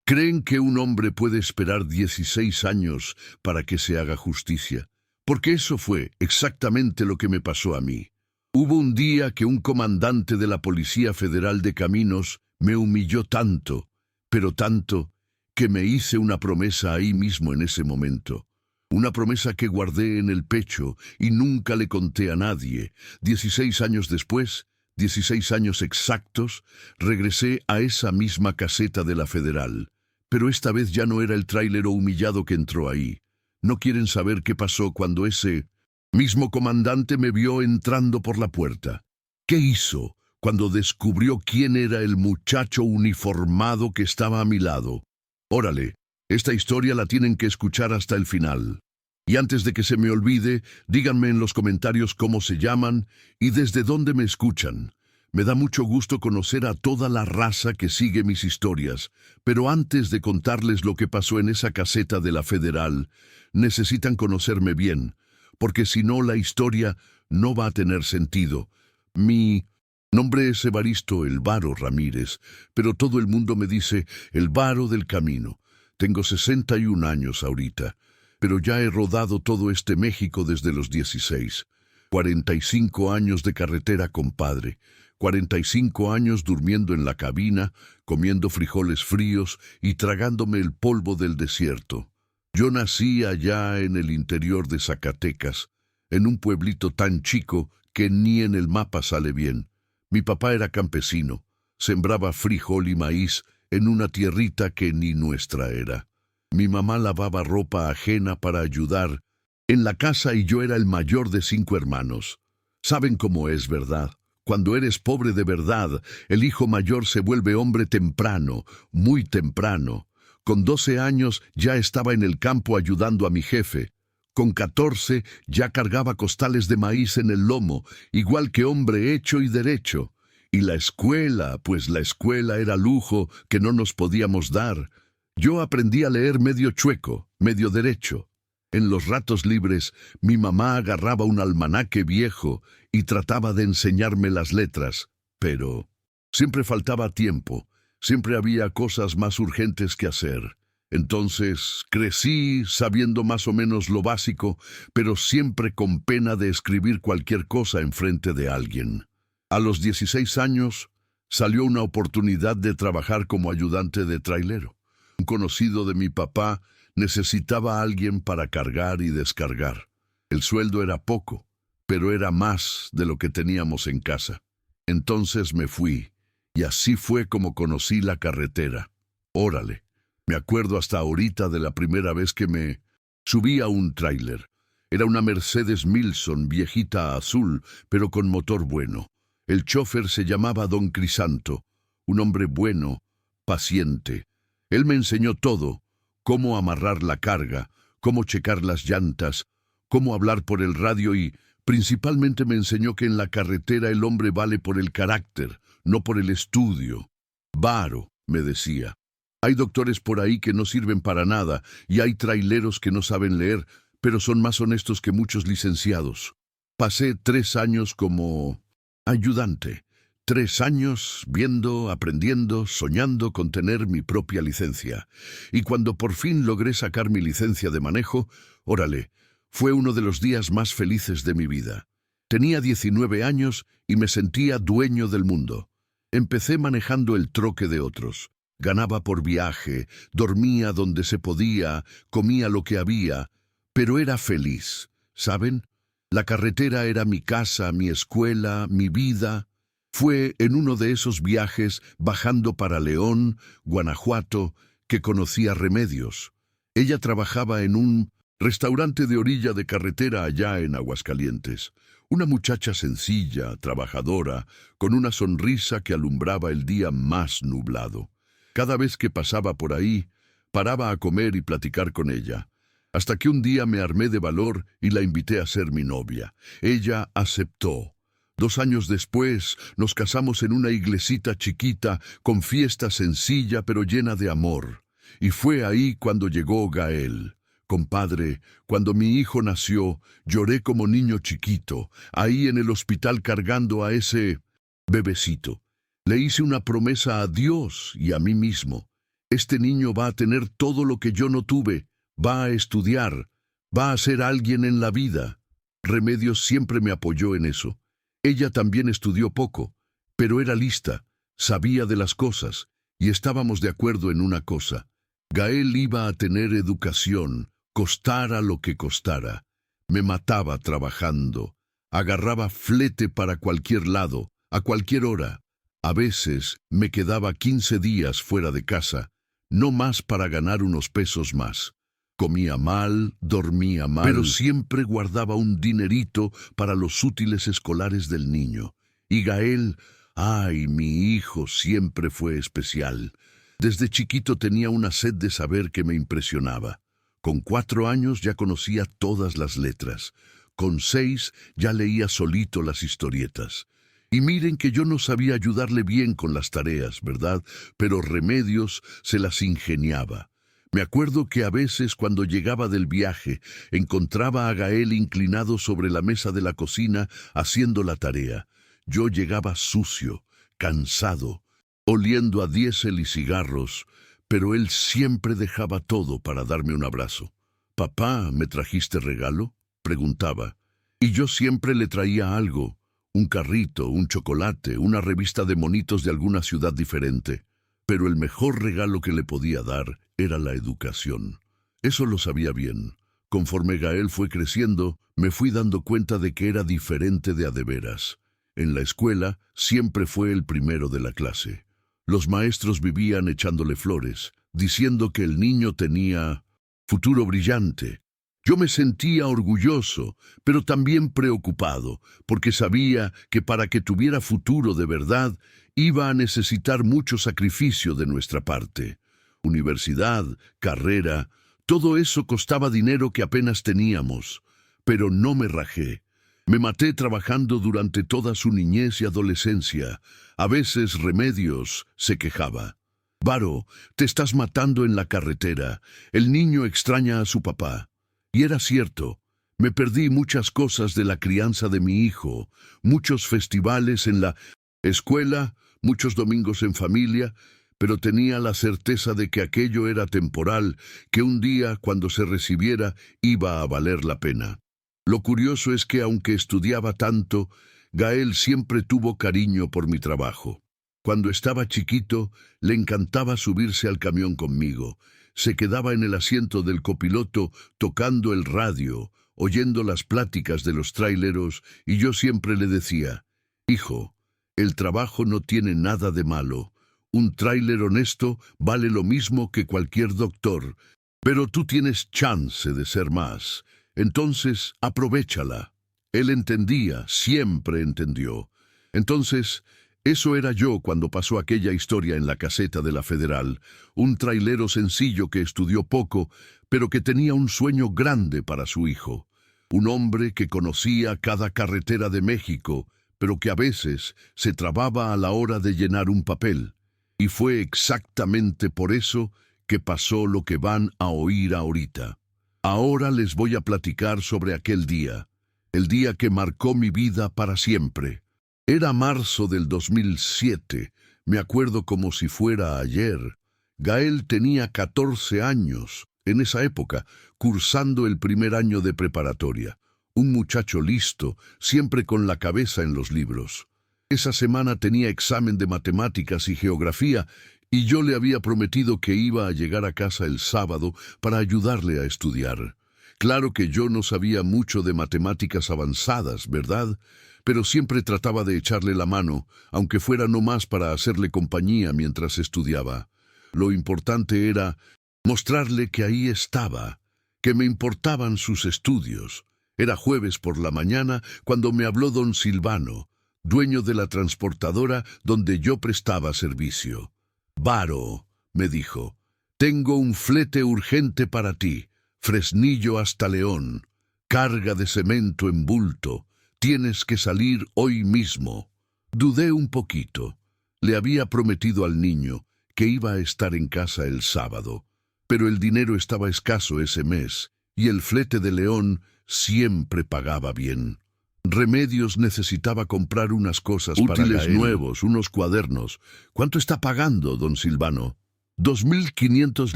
Creen que un hombre puede esperar 16 años para que se haga justicia, porque eso fue exactamente lo que me pasó a mí. Hubo un día que un comandante de la Policía Federal de Caminos me humilló tanto, pero tanto, que me hice una promesa ahí mismo en ese momento. Una promesa que guardé en el pecho y nunca le conté a nadie. 16 años después, 16 años exactos, regresé a esa misma caseta de la Federal. Pero esta vez ya no era el trailero humillado que entró ahí. No quieren saber qué pasó cuando ese mismo comandante me vio entrando por la puerta. ¿Qué hizo cuando descubrió quién era el muchacho uniformado que estaba a mi lado? Órale, esta historia la tienen que escuchar hasta el final. Y antes de que se me olvide, díganme en los comentarios cómo se llaman y desde dónde me escuchan. Me da mucho gusto conocer a toda la raza que sigue mis historias, pero antes de contarles lo que pasó en esa caseta de la Federal, necesitan conocerme bien, porque si no la historia no va a tener sentido. Mi nombre es Evaristo El Varo Ramírez, pero todo el mundo me dice El Varo del Camino. Tengo 61 años ahorita, pero ya he rodado todo este México desde los 16. 45 años de carretera, compadre. 45 años durmiendo en la cabina, comiendo frijoles fríos y tragándome el polvo del desierto. Yo nací allá en el interior de Zacatecas, en un pueblito tan chico que ni en el mapa sale bien. Mi papá era campesino, sembraba frijol y maíz en una tierrita que ni nuestra era. Mi mamá lavaba ropa ajena para ayudar en la casa y yo era el mayor de 5 hermanos. ¿Saben cómo es, verdad? Cuando eres pobre de verdad, el hijo mayor se vuelve hombre temprano, muy temprano. Con 12 años ya estaba en el campo ayudando a mi jefe. Con 14 ya cargaba costales de maíz en el lomo, igual que hombre hecho y derecho. Y la escuela, pues la escuela era lujo que no nos podíamos dar. Yo aprendí a leer medio chueco, medio derecho. En los ratos libres, mi mamá agarraba un almanaque viejo y trataba de enseñarme las letras, pero siempre faltaba tiempo, siempre había cosas más urgentes que hacer. Entonces crecí sabiendo más o menos lo básico, pero siempre con pena de escribir cualquier cosa enfrente de alguien. A los 16 años salió una oportunidad de trabajar como ayudante de trailero. Un conocido de mi papá necesitaba a alguien para cargar y descargar. El sueldo era poco, pero era más de lo que teníamos en casa. Entonces me fui, y así fue como conocí la carretera. Órale, me acuerdo hasta ahorita de la primera vez que me subí a un tráiler. Era una Mercedes Milson, viejita azul, pero con motor bueno. El chofer se llamaba Don Crisanto, un hombre bueno, paciente. Él me enseñó todo: cómo amarrar la carga, cómo checar las llantas, cómo hablar por el radio y principalmente me enseñó que en la carretera el hombre vale por el carácter, no por el estudio. Varo, me decía, hay doctores por ahí que no sirven para nada y hay traileros que no saben leer, pero son más honestos que muchos licenciados. Pasé 3 años como ayudante. 3 años viendo, aprendiendo, soñando con tener mi propia licencia. Y cuando por fin logré sacar mi licencia de manejo, órale, fue uno de los días más felices de mi vida. Tenía 19 años y me sentía dueño del mundo. Empecé manejando el troque de otros. Ganaba por viaje, dormía donde se podía, comía lo que había, pero era feliz, ¿saben? La carretera era mi casa, mi escuela, mi vida. Fue en uno de esos viajes, bajando para León, Guanajuato, que conocí a Remedios. Ella trabajaba en un restaurante de orilla de carretera allá en Aguascalientes. Una muchacha sencilla, trabajadora, con una sonrisa que alumbraba el día más nublado. Cada vez que pasaba por ahí, paraba a comer y platicar con ella. Hasta que un día me armé de valor y la invité a ser mi novia. Ella aceptó. 2 años después nos casamos en una iglesita chiquita, con fiesta sencilla pero llena de amor. Y fue ahí cuando llegó Gael. Compadre, cuando mi hijo nació, lloré como niño chiquito, ahí en el hospital cargando a ese bebecito. Le hice una promesa a Dios y a mí mismo. Este niño va a tener todo lo que yo no tuve, va a estudiar, va a ser alguien en la vida. Remedios siempre me apoyó en eso. Ella también estudió poco, pero era lista, sabía de las cosas, y estábamos de acuerdo en una cosa. Gael iba a tener educación, costara lo que costara. Me mataba trabajando, agarraba flete para cualquier lado, a cualquier hora. A veces me quedaba 15 días fuera de casa, no más para ganar unos pesos más. Comía mal, dormía mal, pero siempre guardaba un dinerito para los útiles escolares del niño. Y Gael, ay, mi hijo siempre fue especial. Desde chiquito tenía una sed de saber que me impresionaba. Con 4 años ya conocía todas las letras. Con 6 ya leía solito las historietas. Y miren que yo no sabía ayudarle bien con las tareas, ¿verdad? Pero Remedios se las ingeniaba. Me acuerdo que a veces cuando llegaba del viaje, encontraba a Gael inclinado sobre la mesa de la cocina haciendo la tarea. Yo llegaba sucio, cansado, oliendo a diésel y cigarros, pero él siempre dejaba todo para darme un abrazo. «Papá, ¿me trajiste regalo?», preguntaba. Y yo siempre le traía algo, un carrito, un chocolate, una revista de monitos de alguna ciudad diferente. Pero el mejor regalo que le podía dar era la educación. Eso lo sabía bien. Conforme Gael fue creciendo, me fui dando cuenta de que era diferente de a de veras. En la escuela siempre fue el primero de la clase. Los maestros vivían echándole flores, diciendo que el niño tenía futuro brillante. Yo me sentía orgulloso, pero también preocupado, porque sabía que para que tuviera futuro de verdad, iba a necesitar mucho sacrificio de nuestra parte. Universidad, carrera, todo eso costaba dinero que apenas teníamos. Pero no me rajé. Me maté trabajando durante toda su niñez y adolescencia. A veces Remedios se quejaba. «Varo, te estás matando en la carretera. El niño extraña a su papá». Y era cierto. Me perdí muchas cosas de la crianza de mi hijo, muchos festivales en la escuela, muchos domingos en familia, pero tenía la certeza de que aquello era temporal, que un día, cuando se recibiera, iba a valer la pena. Lo curioso es que, aunque estudiaba tanto, Gael siempre tuvo cariño por mi trabajo. Cuando estaba chiquito, le encantaba subirse al camión conmigo. Se quedaba en el asiento del copiloto tocando el radio, oyendo las pláticas de los traileros, y yo siempre le decía: «Hijo, el trabajo no tiene nada de malo. Un tráiler honesto vale lo mismo que cualquier doctor, pero tú tienes chance de ser más. Entonces, aprovéchala». Él entendía, siempre entendió. Entonces, eso era yo cuando pasó aquella historia en la caseta de la Federal, un trailero sencillo que estudió poco, pero que tenía un sueño grande para su hijo. Un hombre que conocía cada carretera de México, pero que a veces se trababa a la hora de llenar un papel. Y fue exactamente por eso que pasó lo que van a oír ahorita. Ahora les voy a platicar sobre aquel día, el día que marcó mi vida para siempre. Era marzo del 2007, me acuerdo como si fuera ayer. Gael tenía 14 años, en esa época, cursando el primer año de preparatoria. Un muchacho listo, siempre con la cabeza en los libros. Esa semana tenía examen de matemáticas y geografía, y yo le había prometido que iba a llegar a casa el sábado para ayudarle a estudiar. Claro que yo no sabía mucho de matemáticas avanzadas, ¿verdad? Pero siempre trataba de echarle la mano, aunque fuera no más para hacerle compañía mientras estudiaba. Lo importante era mostrarle que ahí estaba, que me importaban sus estudios. Era jueves por la mañana cuando me habló don Silvano, dueño de la transportadora donde yo prestaba servicio. «Varo», me dijo, «tengo un flete urgente para ti, Fresnillo hasta León, carga de cemento en bulto. Tienes que salir hoy mismo». Dudé un poquito. Le había prometido al niño que iba a estar en casa el sábado, pero el dinero estaba escaso ese mes, y el flete de León siempre pagaba bien. Remedios necesitaba comprar unas cosas útiles para Gael. Nuevos, unos cuadernos. «¿Cuánto está pagando, don Silvano?». 2.500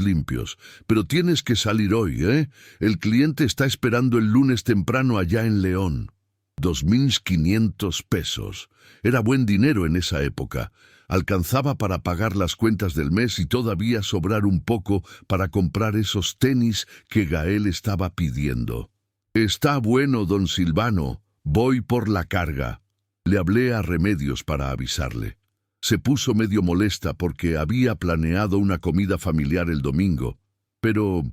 limpios, pero tienes que salir hoy, ¿eh? El cliente está esperando el lunes temprano allá en León. 2.500 pesos. Era buen dinero en esa época. Alcanzaba para pagar las cuentas del mes y todavía sobrar un poco para comprar esos tenis que Gael estaba pidiendo. Está bueno, don Silvano. Voy por la carga. Le hablé a Remedios para avisarle. Se puso medio molesta porque había planeado una comida familiar el domingo, pero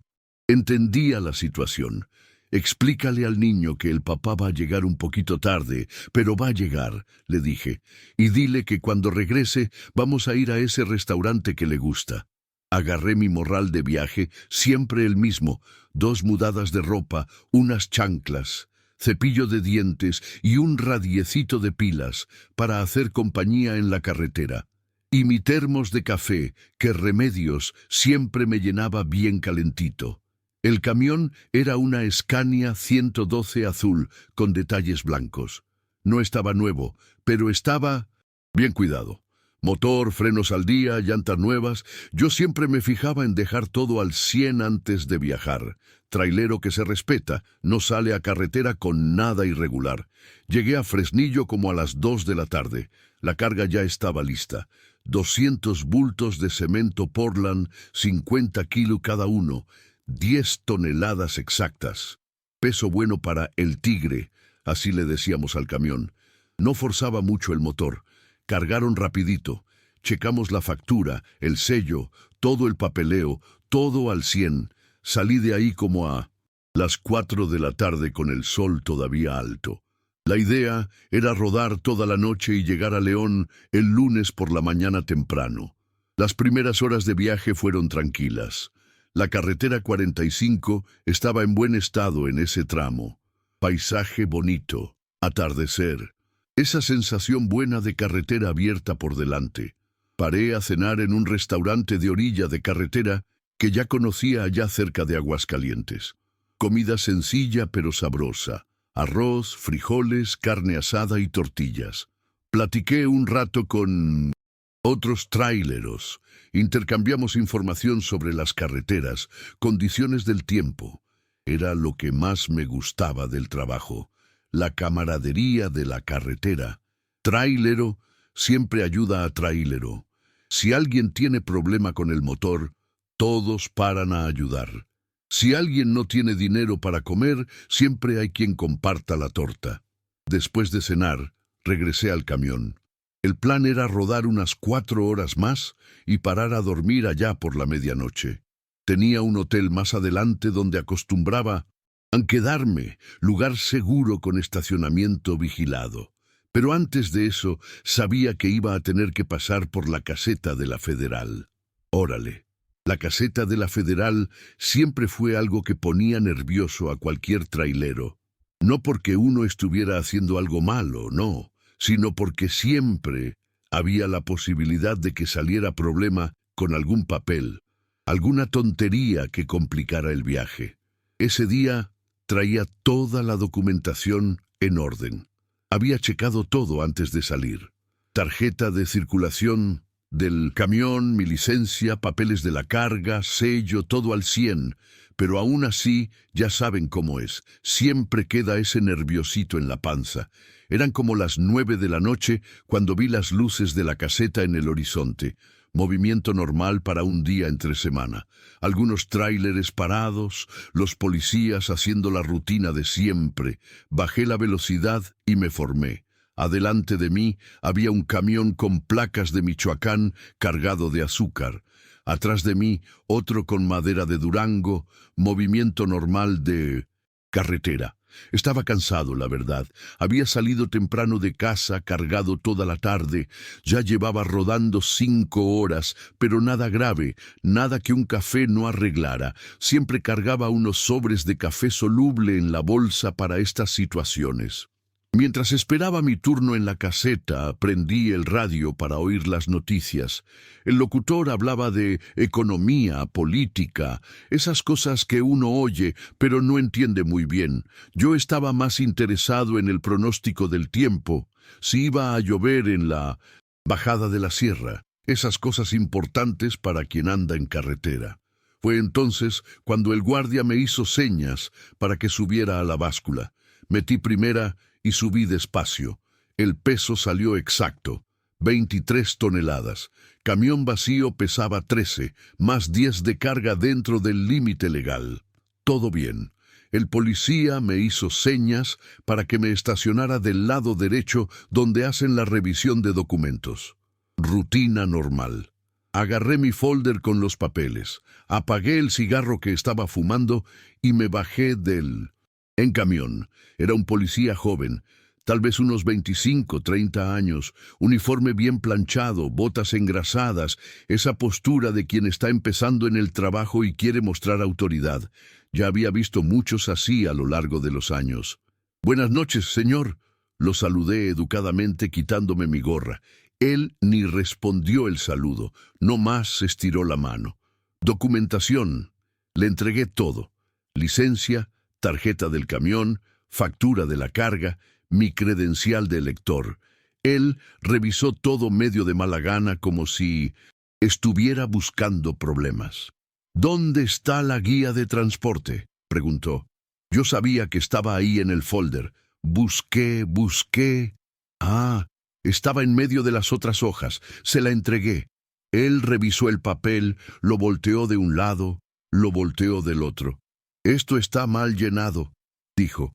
entendía la situación. Explícale al niño que el papá va a llegar un poquito tarde, pero va a llegar, le dije, y dile que cuando regrese vamos a ir a ese restaurante que le gusta. Agarré mi morral de viaje, siempre el mismo, 2 mudadas de ropa, unas chanclas, cepillo de dientes y un radiecito de pilas para hacer compañía en la carretera. Y mi termos de café, que Remedios siempre me llenaba bien calentito. El camión era una Scania 112 azul con detalles blancos. No estaba nuevo, pero estaba bien cuidado. Motor, frenos al día, llantas nuevas. Yo siempre me fijaba en dejar todo al 100 antes de viajar. Trailero que se respeta, no sale a carretera con nada irregular. Llegué a Fresnillo como a las 2 de la tarde. La carga ya estaba lista. 200 bultos de cemento Portland, 50 kilos cada uno. 10 toneladas exactas. Peso bueno para el Tigre, así le decíamos al camión. No forzaba mucho el motor. Cargaron rapidito. Checamos la factura, el sello, todo el papeleo, todo al 100. Salí de ahí como a las 4 de la tarde con el sol todavía alto. La idea era rodar toda la noche y llegar a León el lunes por la mañana temprano. Las primeras horas de viaje fueron tranquilas. La carretera 45 estaba en buen estado en ese tramo. Paisaje bonito, atardecer. Esa sensación buena de carretera abierta por delante. Paré a cenar en un restaurante de orilla de carretera que ya conocía allá cerca de Aguascalientes. Comida sencilla pero sabrosa. Arroz, frijoles, carne asada y tortillas. Platiqué un rato con otros traileros. Intercambiamos información sobre las carreteras, condiciones del tiempo. Era lo que más me gustaba del trabajo. La camaradería de la carretera. Trailero siempre ayuda a trailero. Si alguien tiene problema con el motor, todos paran a ayudar. Si alguien no tiene dinero para comer, siempre hay quien comparta la torta. Después de cenar, regresé al camión. El plan era rodar unas 4 horas más y parar a dormir allá por la medianoche. Tenía un hotel más adelante donde acostumbraba a quedarme, lugar seguro con estacionamiento vigilado. Pero antes de eso, sabía que iba a tener que pasar por la caseta de la Federal. Órale. La caseta de la Federal siempre fue algo que ponía nervioso a cualquier trailero. No porque uno estuviera haciendo algo malo, no, sino porque siempre había la posibilidad de que saliera problema con algún papel, alguna tontería que complicara el viaje. Ese día traía toda la documentación en orden. Había checado todo antes de salir. Tarjeta de circulación del camión, mi licencia, papeles de la carga, sello, todo al 100. Pero aún así, ya saben cómo es. Siempre queda ese nerviosito en la panza. Eran como las 9 de la noche cuando vi las luces de la caseta en el horizonte. Movimiento normal para un día entre semana. Algunos tráileres parados, los policías haciendo la rutina de siempre. Bajé la velocidad y me formé. Adelante de mí había un camión con placas de Michoacán cargado de azúcar. Atrás de mí otro con madera de Durango, movimiento normal de carretera. Estaba cansado, la verdad. Había salido temprano de casa, cargado toda la tarde. Ya llevaba rodando 5 horas, pero nada grave, nada que un café no arreglara. Siempre cargaba unos sobres de café soluble en la bolsa para estas situaciones. Mientras esperaba mi turno en la caseta, prendí el radio para oír las noticias. El locutor hablaba de economía, política, esas cosas que uno oye, pero no entiende muy bien. Yo estaba más interesado en el pronóstico del tiempo, si iba a llover en la bajada de la sierra. esas cosas importantes para quien anda en carretera. Fue entonces cuando el guardia me hizo señas para que subiera a la báscula. Metí primera y subí despacio. El peso salió exacto, 23 toneladas. Camión vacío pesaba 13, más 10 de carga dentro del límite legal. Todo bien. El policía me hizo señas para que me estacionara del lado derecho donde hacen la revisión de documentos. Rutina normal. Agarré mi folder con los papeles, apagué el cigarro que estaba fumando y me bajé del... En camión. Era un policía joven, tal vez unos 25, 30 años, uniforme bien planchado, botas engrasadas, esa postura de quien está empezando en el trabajo y quiere mostrar autoridad. Ya había visto muchos así a lo largo de los años. «Buenas noches, señor», lo saludé educadamente quitándome mi gorra. Él ni respondió el saludo, no más estiró la mano. Documentación. Le entregué todo. Licencia, tarjeta del camión, factura de la carga, mi credencial de lector. Él revisó todo medio de mala gana como si estuviera buscando problemas. «¿Dónde está la guía de transporte?», preguntó. Yo sabía que estaba ahí en el folder. Busqué. Ah, estaba en medio de las otras hojas. Se la entregué. Él revisó el papel, lo volteó de un lado, lo volteó del otro. «Esto está mal llenado», dijo.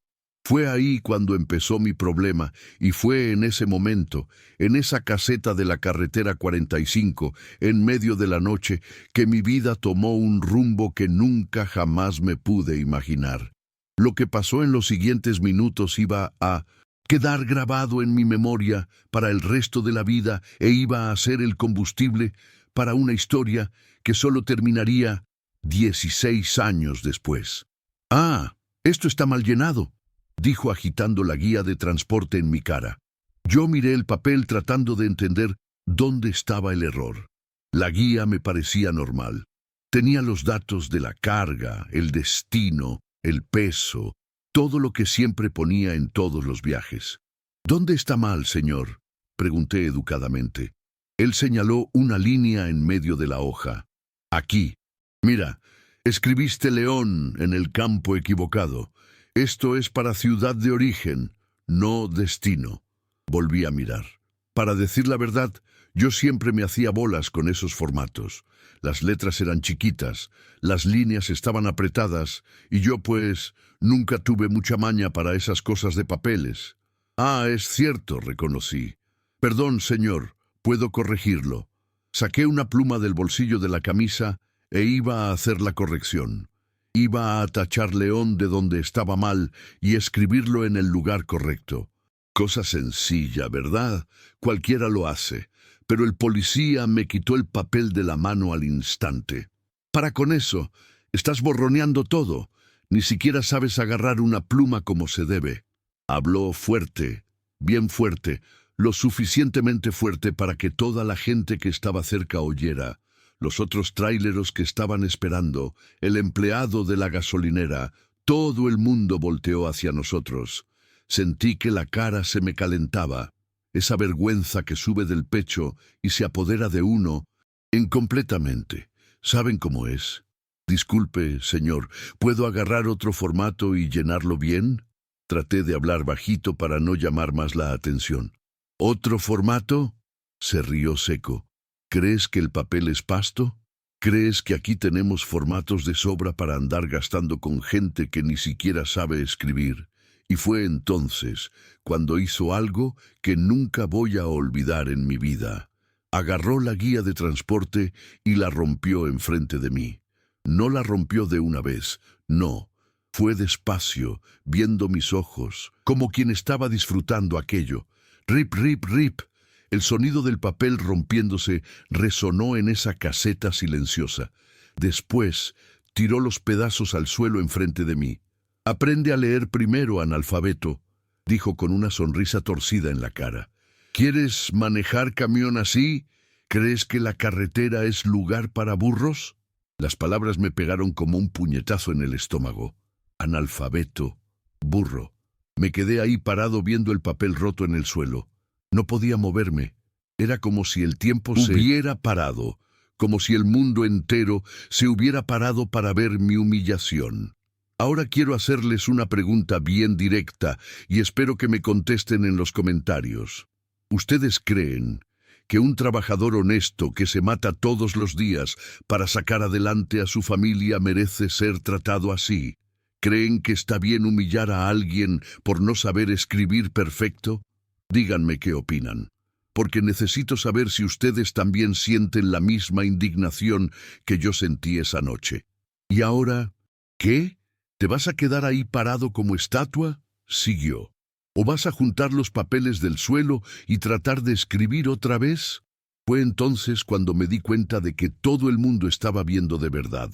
Fue ahí cuando empezó mi problema, y fue en ese momento, en esa caseta de la carretera 45, en medio de la noche, que mi vida tomó un rumbo que nunca jamás me pude imaginar. Lo que pasó en los siguientes minutos iba a quedar grabado en mi memoria para el resto de la vida e iba a ser el combustible para una historia que solo terminaría 16 años después. «Ah, esto está mal llenado», dijo agitando la guía de transporte en mi cara. Yo miré el papel tratando de entender dónde estaba el error. La guía me parecía normal. Tenía los datos de la carga, el destino, el peso, todo lo que siempre ponía en todos los viajes. «¿Dónde está mal, señor?», pregunté educadamente. Él señaló una línea en medio de la hoja. «Aquí. Mira, escribiste León en el campo equivocado. Esto es para ciudad de origen, no destino». Volví a mirar. Para decir la verdad, yo siempre me hacía bolas con esos formatos. Las letras eran chiquitas, las líneas estaban apretadas, y yo pues nunca tuve mucha maña para esas cosas de papeles. «Ah, es cierto», reconocí. «Perdón, señor, puedo corregirlo». Saqué una pluma del bolsillo de la camisa e iba a hacer la corrección. Iba a tachar León de donde estaba mal y escribirlo en el lugar correcto. Cosa sencilla, ¿verdad? Cualquiera lo hace. Pero el policía me quitó el papel de la mano al instante. «Para con eso, estás borroneando todo. Ni siquiera sabes agarrar una pluma como se debe». Habló fuerte, bien fuerte, lo suficientemente fuerte para que toda la gente que estaba cerca oyera. Los otros tráileros que estaban esperando, el empleado de la gasolinera, todo el mundo volteó hacia nosotros. Sentí que la cara se me calentaba, esa vergüenza que sube del pecho y se apodera de uno incompletamente. ¿Saben cómo es? «Disculpe, señor, ¿puedo agarrar otro formato y llenarlo bien?». Traté de hablar bajito para no llamar más la atención. «¿Otro formato?». Se rió seco. «¿Crees que el papel es pasto? ¿Crees que aquí tenemos formatos de sobra para andar gastando con gente que ni siquiera sabe escribir?». Y fue entonces cuando hizo algo que nunca voy a olvidar en mi vida. Agarró la guía de transporte y la rompió enfrente de mí. No la rompió de una vez, no. Fue despacio, viendo mis ojos, como quien estaba disfrutando aquello. «Rip, rip, rip». El sonido del papel rompiéndose resonó en esa caseta silenciosa. Después tiró los pedazos al suelo enfrente de mí. «Aprende a leer primero, analfabeto», dijo con una sonrisa torcida en la cara. «¿Quieres manejar camión así? ¿Crees que la carretera es lugar para burros?». Las palabras me pegaron como un puñetazo en el estómago. Analfabeto, burro. Me quedé ahí parado viendo el papel roto en el suelo. No podía moverme. Era como si el tiempo se hubiera parado, como si el mundo entero se hubiera parado para ver mi humillación. Ahora quiero hacerles una pregunta bien directa y espero que me contesten en los comentarios. ¿Ustedes creen que un trabajador honesto que se mata todos los días para sacar adelante a su familia merece ser tratado así? ¿Creen que está bien humillar a alguien por no saber escribir perfecto? Díganme qué opinan, porque necesito saber si ustedes también sienten la misma indignación que yo sentí esa noche. ¿Y ahora qué? ¿Te vas a quedar ahí parado como estatua? Siguió. ¿O vas a juntar los papeles del suelo y tratar de escribir otra vez? Fue entonces cuando me di cuenta de que todo el mundo estaba viendo de verdad.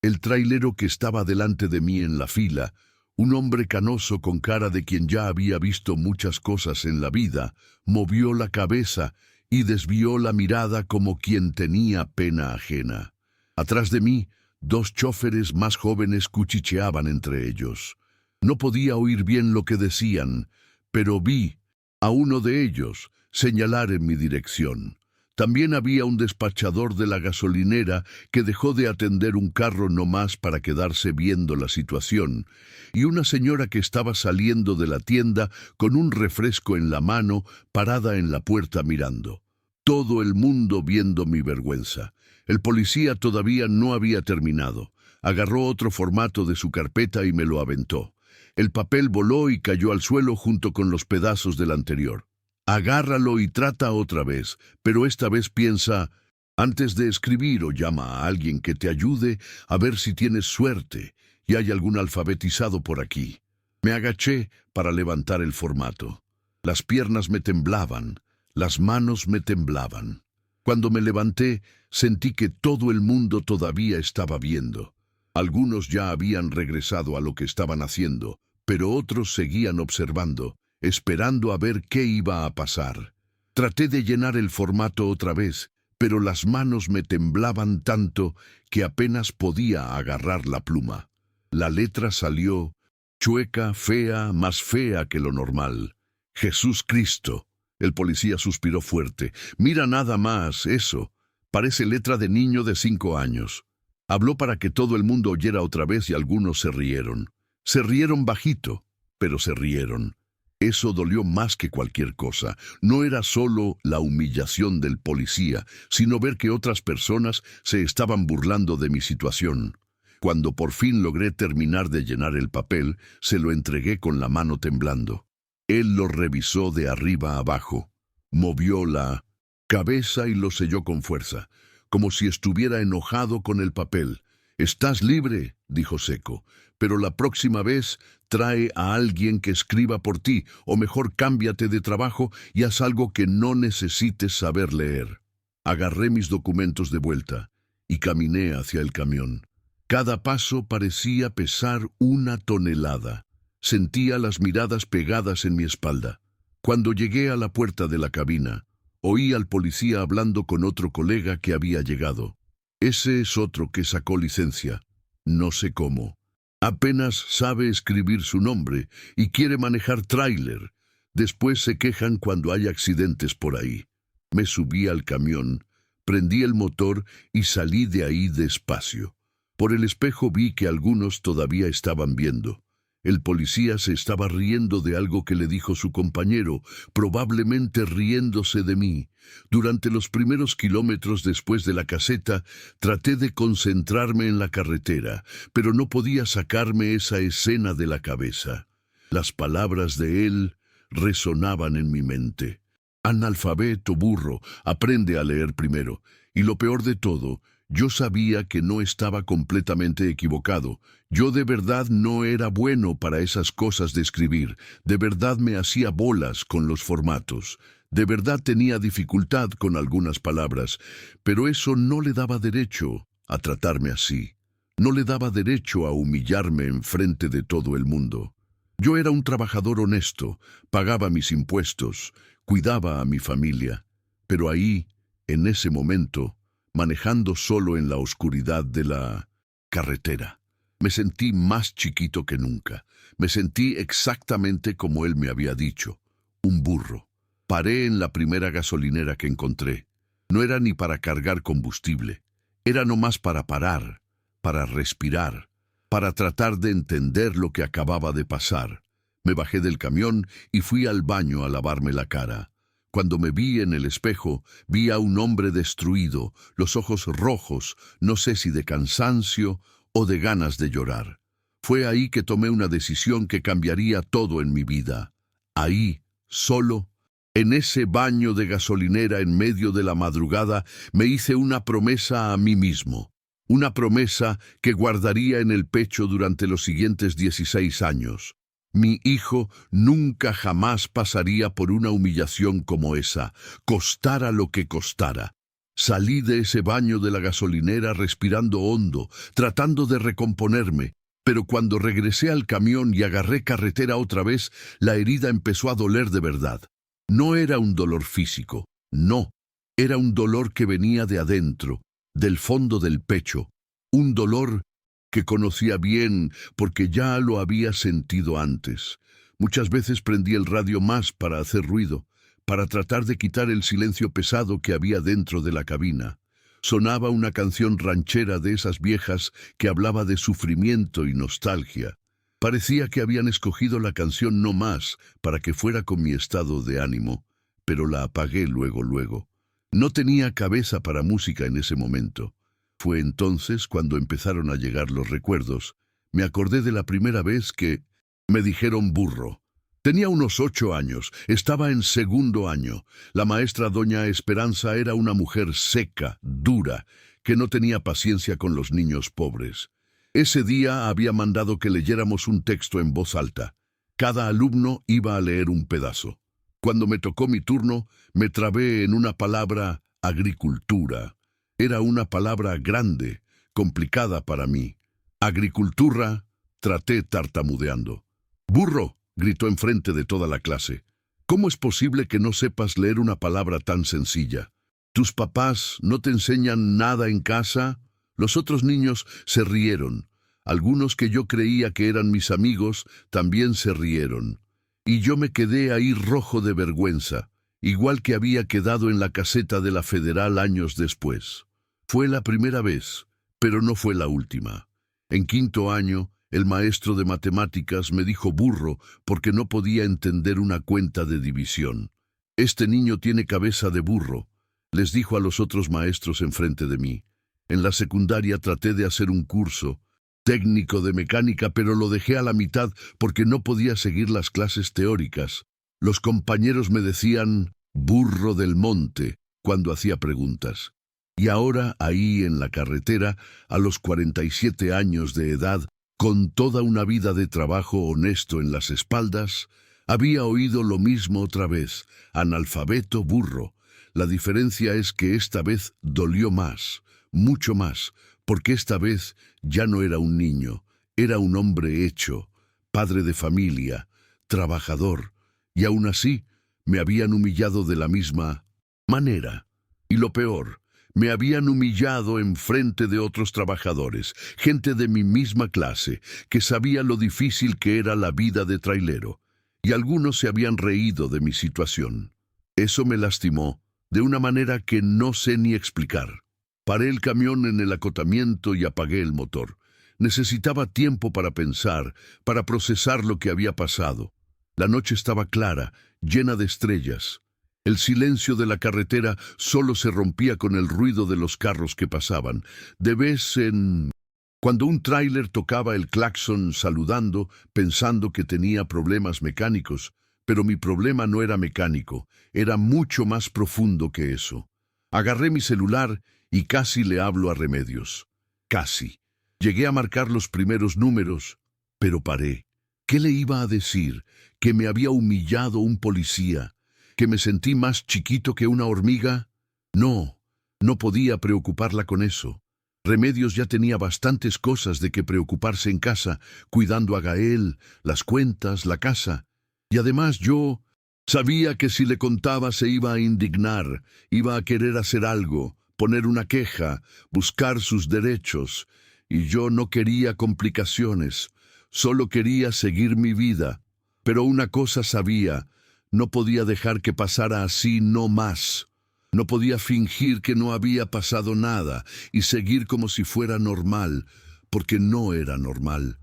El trailero que estaba delante de mí en la fila, un hombre canoso con cara de quien ya había visto muchas cosas en la vida, movió la cabeza y desvió la mirada como quien tenía pena ajena. Atrás de mí, 2 chóferes más jóvenes cuchicheaban entre ellos. No podía oír bien lo que decían, pero vi a uno de ellos señalar en mi dirección. También había un despachador de la gasolinera que dejó de atender un carro nomás para quedarse viendo la situación, y una señora que estaba saliendo de la tienda con un refresco en la mano, parada en la puerta mirando. Todo el mundo viendo mi vergüenza. El policía todavía no había terminado. Agarró otro formato de su carpeta y me lo aventó. El papel voló y cayó al suelo junto con los pedazos del anterior. Agárralo y trata otra vez, pero esta vez piensa, antes de escribir o llama a alguien que te ayude a ver si tienes suerte y hay algún alfabetizado por aquí. Me agaché para levantar el formato. Las piernas me temblaban, las manos me temblaban. Cuando me levanté, sentí que todo el mundo todavía estaba viendo. Algunos ya habían regresado a lo que estaban haciendo, pero otros seguían observando, esperando a ver qué iba a pasar. Traté de llenar el formato otra vez, pero las manos me temblaban tanto que apenas podía agarrar la pluma. La letra salió chueca, fea, más fea que lo normal. Jesús Cristo. El policía suspiró fuerte. Mira nada más, eso. Parece letra de niño de 5 años. Habló para que todo el mundo oyera otra vez y algunos se rieron. Se rieron bajito, pero se rieron. Eso dolió más que cualquier cosa. No era solo la humillación del policía, sino ver que otras personas se estaban burlando de mi situación. Cuando por fin logré terminar de llenar el papel, se lo entregué con la mano temblando. Él lo revisó de arriba a abajo, movió la cabeza y lo selló con fuerza, como si estuviera enojado con el papel. «Estás libre», dijo seco, «pero la próxima vez trae a alguien que escriba por ti, o mejor cámbiate de trabajo y haz algo que no necesites saber leer». Agarré mis documentos de vuelta y caminé hacia el camión. Cada paso parecía pesar 1 tonelada. Sentía las miradas pegadas en mi espalda. Cuando llegué a la puerta de la cabina, oí al policía hablando con otro colega que había llegado. Ese es otro que sacó licencia. No sé cómo. Apenas sabe escribir su nombre y quiere manejar tráiler. Después se quejan cuando hay accidentes por ahí. Me subí al camión, prendí el motor y salí de ahí despacio. Por el espejo vi que algunos todavía estaban viendo. El policía se estaba riendo de algo que le dijo su compañero, probablemente riéndose de mí. Durante los primeros kilómetros después de la caseta, traté de concentrarme en la carretera, pero no podía sacarme esa escena de la cabeza. Las palabras de él resonaban en mi mente. Analfabeto, burro, aprende a leer primero. Y lo peor de todo, yo sabía que no estaba completamente equivocado. Yo de verdad no era bueno para esas cosas de escribir. De verdad me hacía bolas con los formatos. De verdad tenía dificultad con algunas palabras. Pero eso no le daba derecho a tratarme así. No le daba derecho a humillarme enfrente de todo el mundo. Yo era un trabajador honesto, pagaba mis impuestos, cuidaba a mi familia. Pero ahí, en ese momento, manejando solo en la oscuridad de la carretera, me sentí más chiquito que nunca. Me sentí exactamente como él me había dicho, un burro. Paré en la primera gasolinera que encontré. No era ni para cargar combustible. Era nomás para parar, para respirar, para tratar de entender lo que acababa de pasar. Me bajé del camión y fui al baño a lavarme la cara. Cuando me vi en el espejo, vi a un hombre destruido, los ojos rojos, no sé si de cansancio o de ganas de llorar. Fue ahí que tomé una decisión que cambiaría todo en mi vida. Ahí, solo, en ese baño de gasolinera en medio de la madrugada, me hice una promesa a mí mismo. Una promesa que guardaría en el pecho durante los siguientes 16 años. Mi hijo nunca jamás pasaría por una humillación como esa, costara lo que costara. Salí de ese baño de la gasolinera respirando hondo, tratando de recomponerme, pero cuando regresé al camión y agarré carretera otra vez, la herida empezó a doler de verdad. No era un dolor físico, no, era un dolor que venía de adentro, del fondo del pecho, un dolor que conocía bien porque ya lo había sentido antes. Muchas veces prendí el radio más para hacer ruido, para tratar de quitar el silencio pesado que había dentro de la cabina. Sonaba una canción ranchera de esas viejas que hablaba de sufrimiento y nostalgia. Parecía que habían escogido la canción no más para que fuera con mi estado de ánimo, pero la apagué luego. No tenía cabeza para música en ese momento. Fue entonces cuando empezaron a llegar los recuerdos. Me acordé de la primera vez que me dijeron burro. Tenía unos 8 años, estaba en segundo año. La maestra doña Esperanza era una mujer seca, dura, que no tenía paciencia con los niños pobres. Ese día había mandado que leyéramos un texto en voz alta. Cada alumno iba a leer un pedazo. Cuando me tocó mi turno, me trabé en una palabra, agricultura. Era una palabra grande, complicada para mí. Agricultura, traté tartamudeando. ¡Burro!, gritó enfrente de toda la clase. ¿Cómo es posible que no sepas leer una palabra tan sencilla? ¿Tus papás no te enseñan nada en casa? Los otros niños se rieron. Algunos que yo creía que eran mis amigos también se rieron. Y yo me quedé ahí rojo de vergüenza, igual que había quedado en la caseta de la Federal años después. Fue la primera vez, pero no fue la última. En quinto año, el maestro de matemáticas me dijo burro porque no podía entender una cuenta de división. Este niño tiene cabeza de burro, les dijo a los otros maestros enfrente de mí. En la secundaria traté de hacer un curso técnico de mecánica, pero lo dejé a la mitad porque no podía seguir las clases teóricas. Los compañeros me decían burro del monte cuando hacía preguntas. Y ahora, ahí en la carretera, a los 47 años de edad, con toda una vida de trabajo honesto en las espaldas, había oído lo mismo otra vez, analfabeto burro. La diferencia es que esta vez dolió más, mucho más, porque esta vez ya no era un niño, era un hombre hecho, padre de familia, trabajador, y aún así me habían humillado de la misma manera. Y lo peor, me habían humillado en frente de otros trabajadores, gente de mi misma clase, que sabía lo difícil que era la vida de trailero, y algunos se habían reído de mi situación. Eso me lastimó, de una manera que no sé ni explicar. Paré el camión en el acotamiento y apagué el motor. Necesitaba tiempo para pensar, para procesar lo que había pasado. La noche estaba clara, llena de estrellas. El silencio de la carretera solo se rompía con el ruido de los carros que pasaban. De vez en cuando un tráiler tocaba el claxon saludando, pensando que tenía problemas mecánicos, pero mi problema no era mecánico, era mucho más profundo que eso. Agarré mi celular y casi le hablo a Remedios. Casi. Llegué a marcar los primeros números, pero paré. ¿Qué le iba a decir? ¿Que me había humillado un policía? ¿Que me sentí más chiquito que una hormiga? No, no podía preocuparla con eso. Remedios ya tenía bastantes cosas de que preocuparse en casa, cuidando a Gael, las cuentas, la casa. Y además yo sabía que si le contaba se iba a indignar, iba a querer hacer algo, poner una queja, buscar sus derechos. Y yo no quería complicaciones, solo quería seguir mi vida. Pero una cosa sabía, No podía dejar que pasara así no más. No podía fingir que no había pasado nada y seguir como si fuera normal, porque no era normal.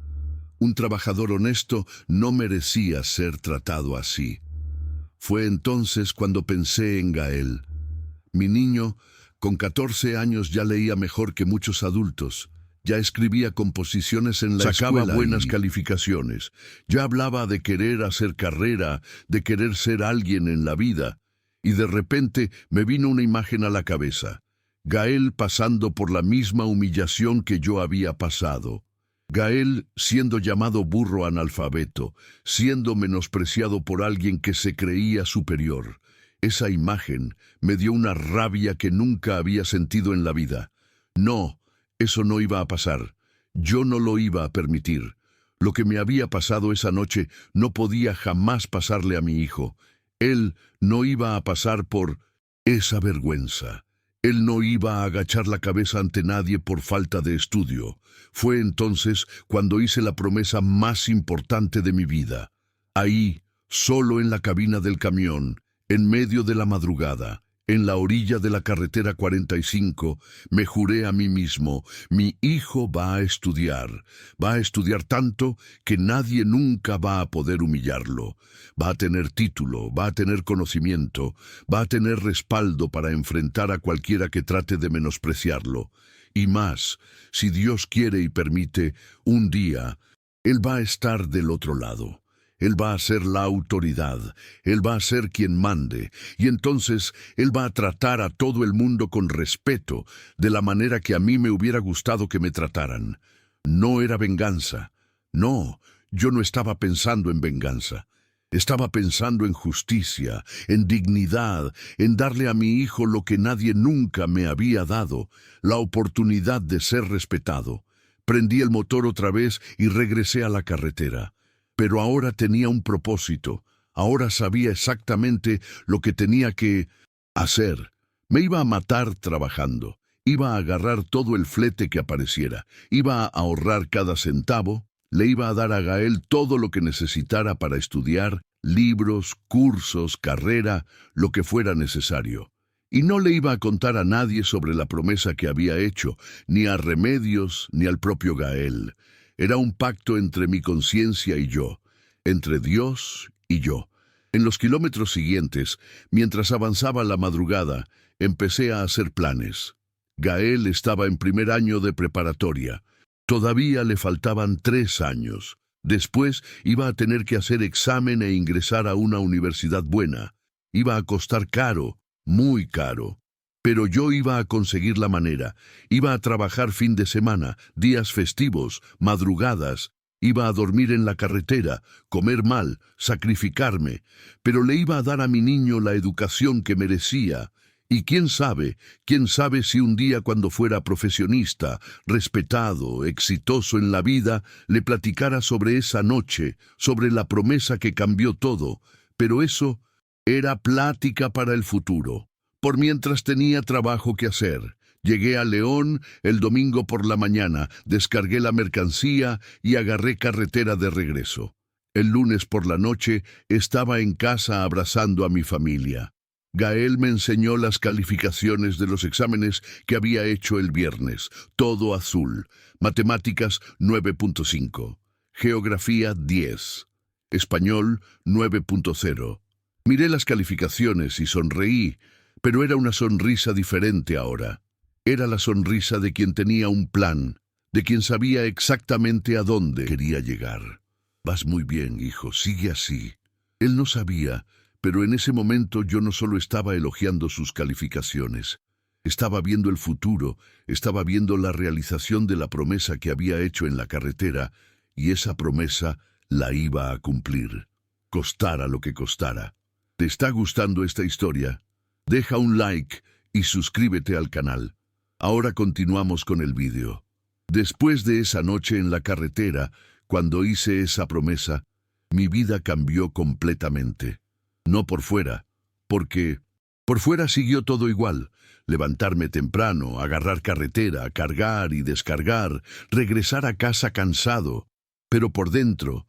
Un trabajador honesto no merecía ser tratado así. Fue entonces cuando pensé en Gael. Mi niño, con 14 años, ya leía mejor que muchos adultos. Ya escribía composiciones en la escuela, sacaba buenas calificaciones. Ya hablaba de querer hacer carrera, de querer ser alguien en la vida. Y de repente me vino una imagen a la cabeza. Gael pasando por la misma humillación que yo había pasado. Gael siendo llamado burro analfabeto, siendo menospreciado por alguien que se creía superior. Esa imagen me dio una rabia que nunca había sentido en la vida. No, eso no iba a pasar. Yo no lo iba a permitir. Lo que me había pasado esa noche no podía jamás pasarle a mi hijo. Él no iba a pasar por esa vergüenza. Él no iba a agachar la cabeza ante nadie por falta de estudio. Fue entonces cuando hice la promesa más importante de mi vida. Ahí, solo en la cabina del camión, en medio de la madrugada, en la orilla de la carretera 45, me juré a mí mismo, mi hijo va a estudiar tanto que nadie nunca va a poder humillarlo. Va a tener título, va a tener conocimiento, va a tener respaldo para enfrentar a cualquiera que trate de menospreciarlo. Y más, si Dios quiere y permite, un día, Él va a estar del otro lado. Él va a ser la autoridad, Él va a ser quien mande, y entonces Él va a tratar a todo el mundo con respeto, de la manera que a mí me hubiera gustado que me trataran. No era venganza. No, yo no estaba pensando en venganza. Estaba pensando en justicia, en dignidad, en darle a mi hijo lo que nadie nunca me había dado, la oportunidad de ser respetado. Prendí el motor otra vez y regresé a la carretera. Pero ahora tenía un propósito. Ahora sabía exactamente lo que tenía que hacer. Me iba a matar trabajando. Iba a agarrar todo el flete que apareciera. Iba a ahorrar cada centavo. Le iba a dar a Gael todo lo que necesitara para estudiar, libros, cursos, carrera, lo que fuera necesario. Y no le iba a contar a nadie sobre la promesa que había hecho, ni a Remedios, ni al propio Gael. Era un pacto entre mi conciencia y yo, entre Dios y yo. En los kilómetros siguientes, mientras avanzaba la madrugada, empecé a hacer planes. Gael estaba en primer año de preparatoria. Todavía le faltaban 3 años. Después iba a tener que hacer examen e ingresar a una universidad buena. Iba a costar caro, muy caro. Pero yo iba a conseguir la manera. Iba a trabajar fin de semana, días festivos, madrugadas. Iba a dormir en la carretera, comer mal, sacrificarme. Pero le iba a dar a mi niño la educación que merecía. Y quién sabe si un día cuando fuera profesionista, respetado, exitoso en la vida, le platicara sobre esa noche, sobre la promesa que cambió todo. Pero eso era plática para el futuro. Por mientras tenía trabajo que hacer. Llegué a León el domingo por la mañana, descargué la mercancía y agarré carretera de regreso. El lunes por la noche estaba en casa abrazando a mi familia. Gael me enseñó las calificaciones de los exámenes que había hecho el viernes. Todo azul. Matemáticas 9.5. Geografía 10. Español 9.0. Miré las calificaciones y sonreí. Pero era una sonrisa diferente ahora. Era la sonrisa de quien tenía un plan, de quien sabía exactamente a dónde quería llegar. Vas muy bien, hijo, sigue así. Él no sabía, pero en ese momento yo no solo estaba elogiando sus calificaciones. Estaba viendo el futuro, estaba viendo la realización de la promesa que había hecho en la carretera, y esa promesa la iba a cumplir, costara lo que costara. ¿Te está gustando esta historia? Deja un like y suscríbete al canal. Ahora continuamos con el vídeo. Después de esa noche en la carretera, cuando hice esa promesa, mi vida cambió completamente. No por fuera, porque por fuera siguió todo igual. Levantarme temprano, agarrar carretera, cargar y descargar, regresar a casa cansado. Pero por dentro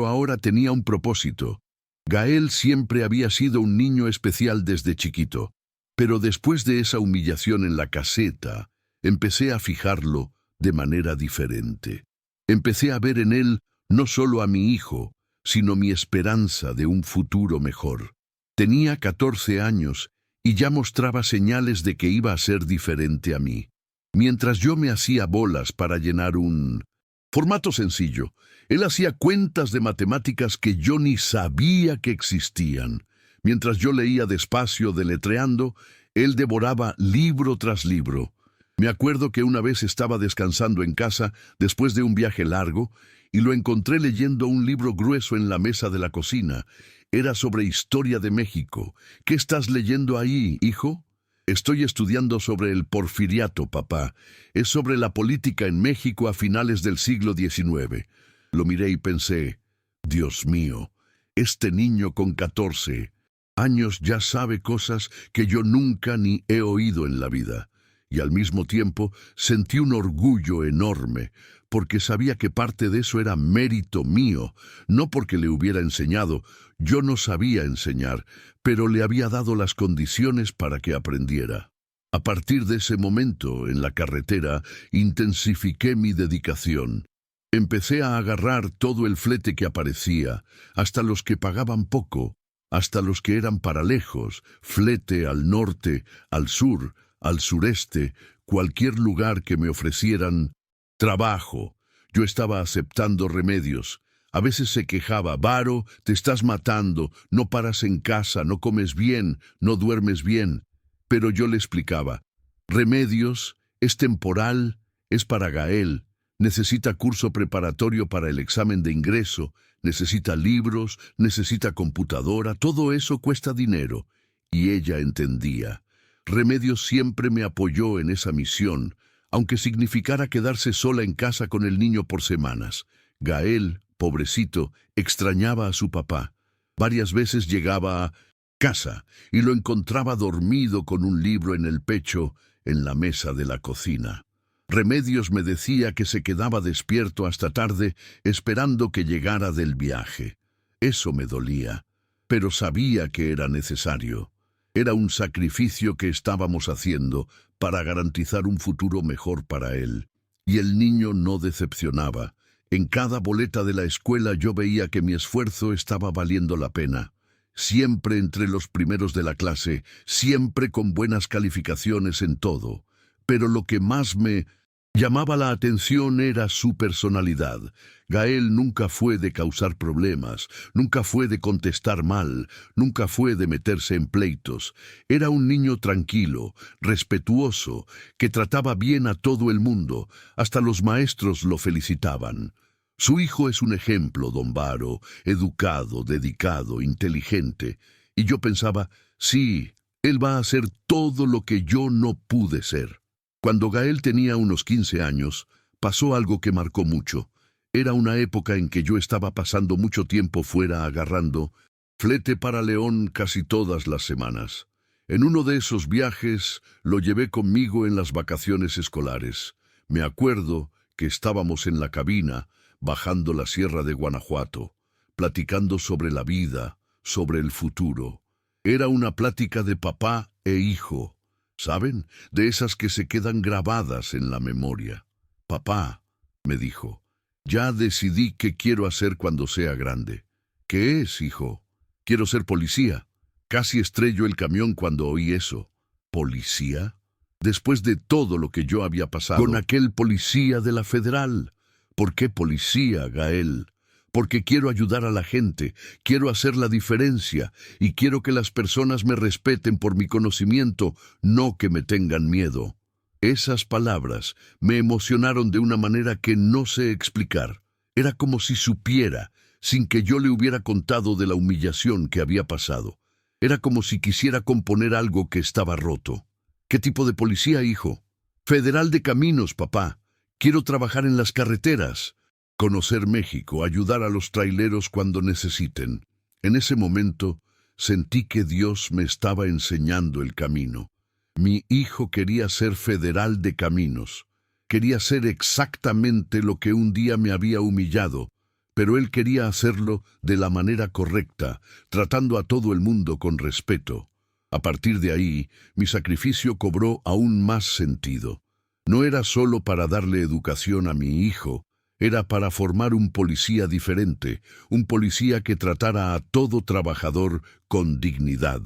ahora tenía un propósito. Gael siempre había sido un niño especial desde chiquito, pero después de esa humillación en la caseta, empecé a fijarlo de manera diferente. Empecé a ver en él no solo a mi hijo, sino mi esperanza de un futuro mejor. Tenía 14 años y ya mostraba señales de que iba a ser diferente a mí. Mientras yo me hacía bolas para llenar un formato sencillo, él hacía cuentas de matemáticas que yo ni sabía que existían. Mientras yo leía despacio, deletreando, él devoraba libro tras libro. Me acuerdo que una vez estaba descansando en casa después de un viaje largo y lo encontré leyendo un libro grueso en la mesa de la cocina. Era sobre historia de México. ¿Qué estás leyendo ahí, hijo? Estoy estudiando sobre el porfiriato, papá. Es sobre la política en México a finales del siglo XIX. Lo miré y pensé, Dios mío, este niño con 14 años ya sabe cosas que yo nunca ni he oído en la vida. Y al mismo tiempo sentí un orgullo enorme, porque sabía que parte de eso era mérito mío, no porque le hubiera enseñado. Yo no sabía enseñar, pero le había dado las condiciones para que aprendiera. A partir de ese momento, en la carretera, intensifiqué mi dedicación. Empecé a agarrar todo el flete que aparecía, hasta los que pagaban poco, hasta los que eran para lejos, flete al norte, al sur, al sureste, cualquier lugar que me ofrecieran trabajo. Yo estaba aceptando remedios. A veces se quejaba, Varo, te estás matando, no paras en casa, no comes bien, no duermes bien. Pero yo le explicaba, Remedios es temporal, es para Gael, necesita curso preparatorio para el examen de ingreso, necesita libros, necesita computadora, todo eso cuesta dinero. Y ella entendía. Remedios siempre me apoyó en esa misión, aunque significara quedarse sola en casa con el niño por semanas. Gael, pobrecito, extrañaba a su papá. Varias veces llegaba a casa y lo encontraba dormido con un libro en el pecho en la mesa de la cocina. Remedios me decía que se quedaba despierto hasta tarde esperando que llegara del viaje. Eso me dolía, pero sabía que era necesario. Era un sacrificio que estábamos haciendo para garantizar un futuro mejor para él. Y el niño no decepcionaba. En cada boleta de la escuela yo veía que mi esfuerzo estaba valiendo la pena. Siempre entre los primeros de la clase, siempre con buenas calificaciones en todo. Pero lo que más me llamaba la atención era su personalidad. Gael nunca fue de causar problemas, nunca fue de contestar mal, nunca fue de meterse en pleitos. Era un niño tranquilo, respetuoso, que trataba bien a todo el mundo, hasta los maestros lo felicitaban. Su hijo es un ejemplo, don Varo, educado, dedicado, inteligente. Y yo pensaba, sí, él va a ser todo lo que yo no pude ser. Cuando Gael tenía unos 15 años, pasó algo que marcó mucho. Era una época en que yo estaba pasando mucho tiempo fuera agarrando flete para León casi todas las semanas. En uno de esos viajes lo llevé conmigo en las vacaciones escolares. Me acuerdo que estábamos en la cabina, bajando la sierra de Guanajuato, platicando sobre la vida, sobre el futuro. Era una plática de papá e hijo. ¿Saben? De esas que se quedan grabadas en la memoria. Papá, me dijo, ya decidí qué quiero hacer cuando sea grande. ¿Qué es, hijo? Quiero ser policía. Casi estrelló el camión cuando oí eso. ¿Policía? Después de todo lo que yo había pasado con aquel policía de la Federal. ¿Por qué policía, Gael? Porque quiero ayudar a la gente, quiero hacer la diferencia y quiero que las personas me respeten por mi conocimiento, no que me tengan miedo. Esas palabras me emocionaron de una manera que no sé explicar. Era como si supiera, sin que yo le hubiera contado de la humillación que había pasado. Era como si quisiera componer algo que estaba roto. ¿Qué tipo de policía, hijo? Federal de Caminos, papá. Quiero trabajar en las carreteras. Conocer México, ayudar a los traileros cuando necesiten. En ese momento sentí que Dios me estaba enseñando el camino. Mi hijo quería ser federal de caminos. Quería ser exactamente lo que un día me había humillado, pero él quería hacerlo de la manera correcta, tratando a todo el mundo con respeto. A partir de ahí, mi sacrificio cobró aún más sentido. No era solo para darle educación a mi hijo, era para formar un policía diferente, un policía que tratara a todo trabajador con dignidad.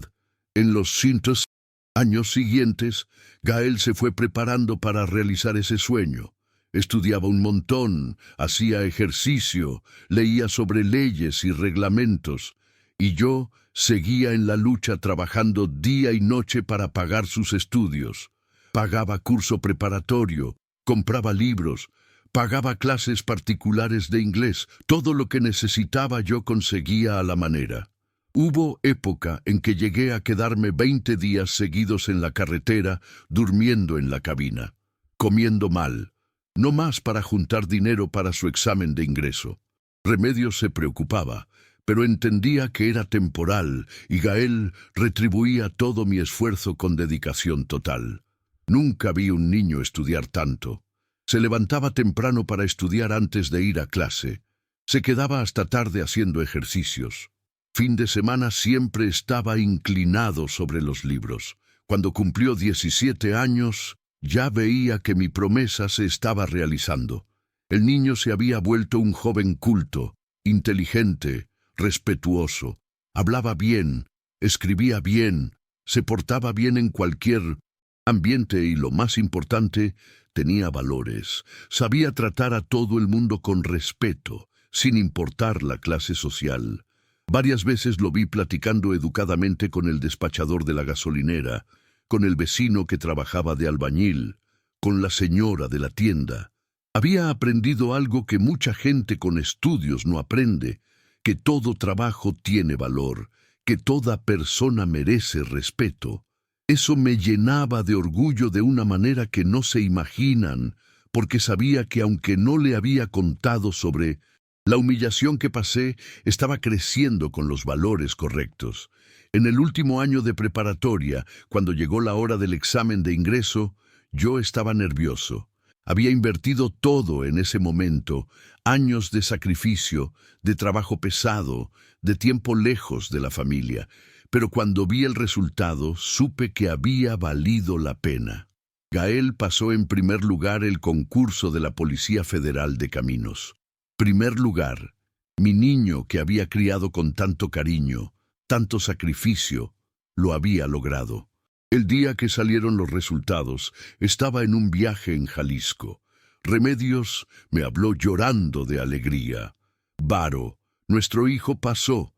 En los 100 años siguientes, Gael se fue preparando para realizar ese sueño. Estudiaba un montón, hacía ejercicio, leía sobre leyes y reglamentos, y yo seguía en la lucha trabajando día y noche para pagar sus estudios. Pagaba curso preparatorio, compraba libros, pagaba clases particulares de inglés, todo lo que necesitaba yo conseguía a la manera. Hubo época en que llegué a quedarme 20 días seguidos en la carretera, durmiendo en la cabina, comiendo mal, no más para juntar dinero para su examen de ingreso. Remedios se preocupaba, pero entendía que era temporal y Gael retribuía todo mi esfuerzo con dedicación total. Nunca vi un niño estudiar tanto. Se levantaba temprano para estudiar antes de ir a clase. Se quedaba hasta tarde haciendo ejercicios. Fin de semana siempre estaba inclinado sobre los libros. Cuando cumplió 17 años, ya veía que mi promesa se estaba realizando. El niño se había vuelto un joven culto, inteligente, respetuoso. Hablaba bien, escribía bien, se portaba bien en cualquier ambiente y, lo más importante, tenía valores. Sabía tratar a todo el mundo con respeto, sin importar la clase social. Varias veces lo vi platicando educadamente con el despachador de la gasolinera, con el vecino que trabajaba de albañil, con la señora de la tienda. Había aprendido algo que mucha gente con estudios no aprende, que todo trabajo tiene valor, que toda persona merece respeto. Eso me llenaba de orgullo de una manera que no se imaginan, porque sabía que aunque no le había contado sobre la humillación que pasé, estaba creciendo con los valores correctos. En el último año de preparatoria, cuando llegó la hora del examen de ingreso, yo estaba nervioso. Había invertido todo en ese momento, años de sacrificio, de trabajo pesado, de tiempo lejos de la familia. Pero cuando vi el resultado, supe que había valido la pena. Gael pasó en primer lugar el concurso de la Policía Federal de Caminos. Primer lugar, mi niño que había criado con tanto cariño, tanto sacrificio, lo había logrado. El día que salieron los resultados, estaba en un viaje en Jalisco. Remedios me habló llorando de alegría. Varo, nuestro hijo pasó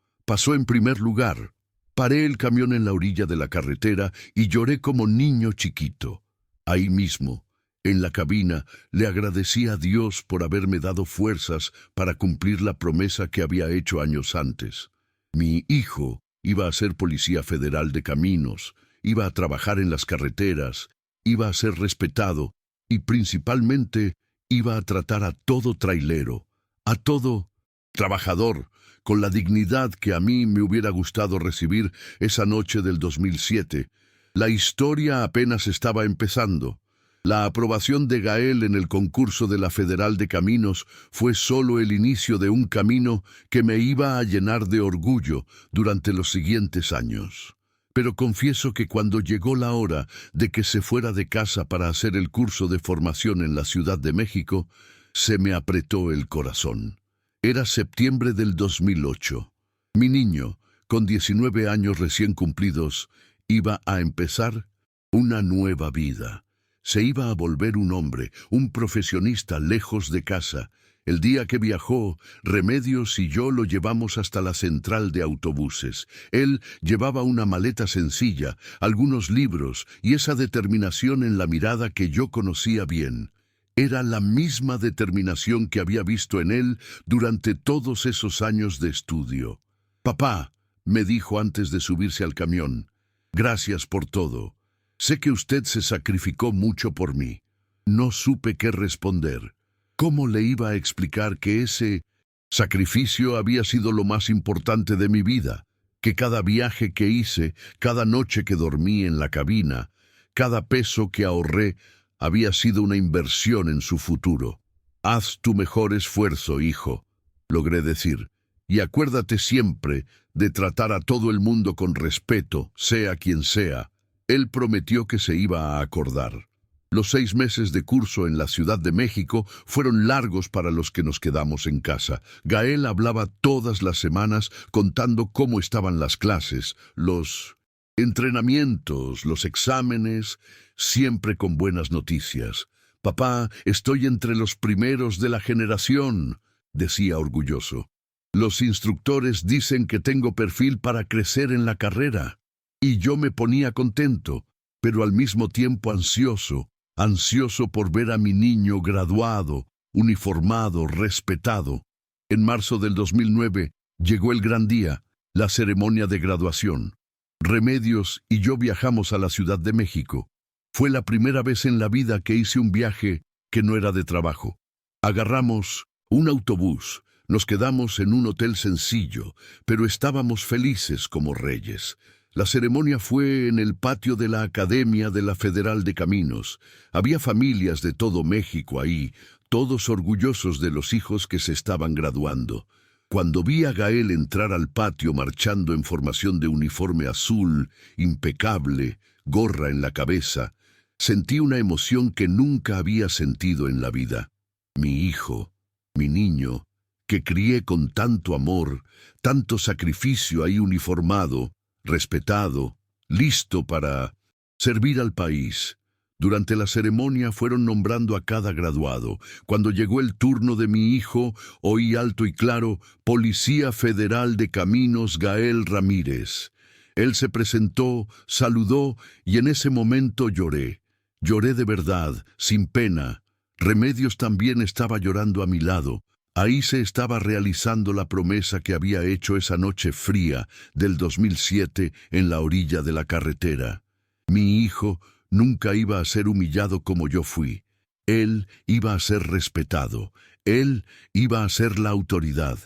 en primer lugar. Paré el camión en la orilla de la carretera y lloré como niño chiquito. Ahí mismo, en la cabina, le agradecí a Dios por haberme dado fuerzas para cumplir la promesa que había hecho años antes. Mi hijo iba a ser policía federal de caminos, iba a trabajar en las carreteras, iba a ser respetado y principalmente iba a tratar a todo trailero, a todo trabajador, con la dignidad que a mí me hubiera gustado recibir esa noche del 2007. La historia apenas estaba empezando. La aprobación de Gael en el concurso de la Federal de Caminos fue solo el inicio de un camino que me iba a llenar de orgullo durante los siguientes años. Pero confieso que cuando llegó la hora de que se fuera de casa para hacer el curso de formación en la Ciudad de México, se me apretó el corazón. Era septiembre del 2008. Mi niño, con 19 años recién cumplidos, iba a empezar una nueva vida. Se iba a volver un hombre, un profesionista lejos de casa. El día que viajó, Remedios y yo lo llevamos hasta la central de autobuses. Él llevaba una maleta sencilla, algunos libros y esa determinación en la mirada que yo conocía bien. Era la misma determinación que había visto en él durante todos esos años de estudio. «Papá», me dijo antes de subirse al camión, «gracias por todo. Sé que usted se sacrificó mucho por mí». No supe qué responder. ¿Cómo le iba a explicar que ese sacrificio había sido lo más importante de mi vida? Que cada viaje que hice, cada noche que dormí en la cabina, cada peso que ahorré, había sido una inversión en su futuro. «Haz tu mejor esfuerzo, hijo», logré decir. Y acuérdate siempre de tratar a todo el mundo con respeto, sea quien sea. Él prometió que se iba a acordar. Los 6 meses de curso en la Ciudad de México fueron largos para los que nos quedamos en casa. Gael hablaba todas las semanas contando cómo estaban las clases, los entrenamientos, los exámenes, siempre con buenas noticias. «Papá, estoy entre los primeros de la generación», decía orgulloso. «Los instructores dicen que tengo perfil para crecer en la carrera». Y yo me ponía contento, pero al mismo tiempo ansioso por ver a mi niño graduado, uniformado, respetado. En marzo del 2009 llegó el gran día, la ceremonia de graduación. Remedios y yo viajamos a la Ciudad de México. Fue la primera vez en la vida que hice un viaje que no era de trabajo. Agarramos un autobús, nos quedamos en un hotel sencillo, pero estábamos felices como reyes. La ceremonia fue en el patio de la Academia de la Federal de Caminos. Había familias de todo México ahí, todos orgullosos de los hijos que se estaban graduando. Cuando vi a Gael entrar al patio marchando en formación de uniforme azul, impecable, gorra en la cabeza, sentí una emoción que nunca había sentido en la vida. Mi hijo, mi niño, que crié con tanto amor, tanto sacrificio ahí uniformado, respetado, listo para servir al país. Durante la ceremonia fueron nombrando a cada graduado. Cuando llegó el turno de mi hijo, oí alto y claro: Policía Federal de Caminos Gael Ramírez. Él se presentó, saludó, y en ese momento lloré. Lloré de verdad, sin pena. Remedios también estaba llorando a mi lado. Ahí se estaba realizando la promesa que había hecho esa noche fría del 2007 en la orilla de la carretera. Mi hijo nunca iba a ser humillado como yo fui. Él iba a ser respetado. Él iba a ser la autoridad.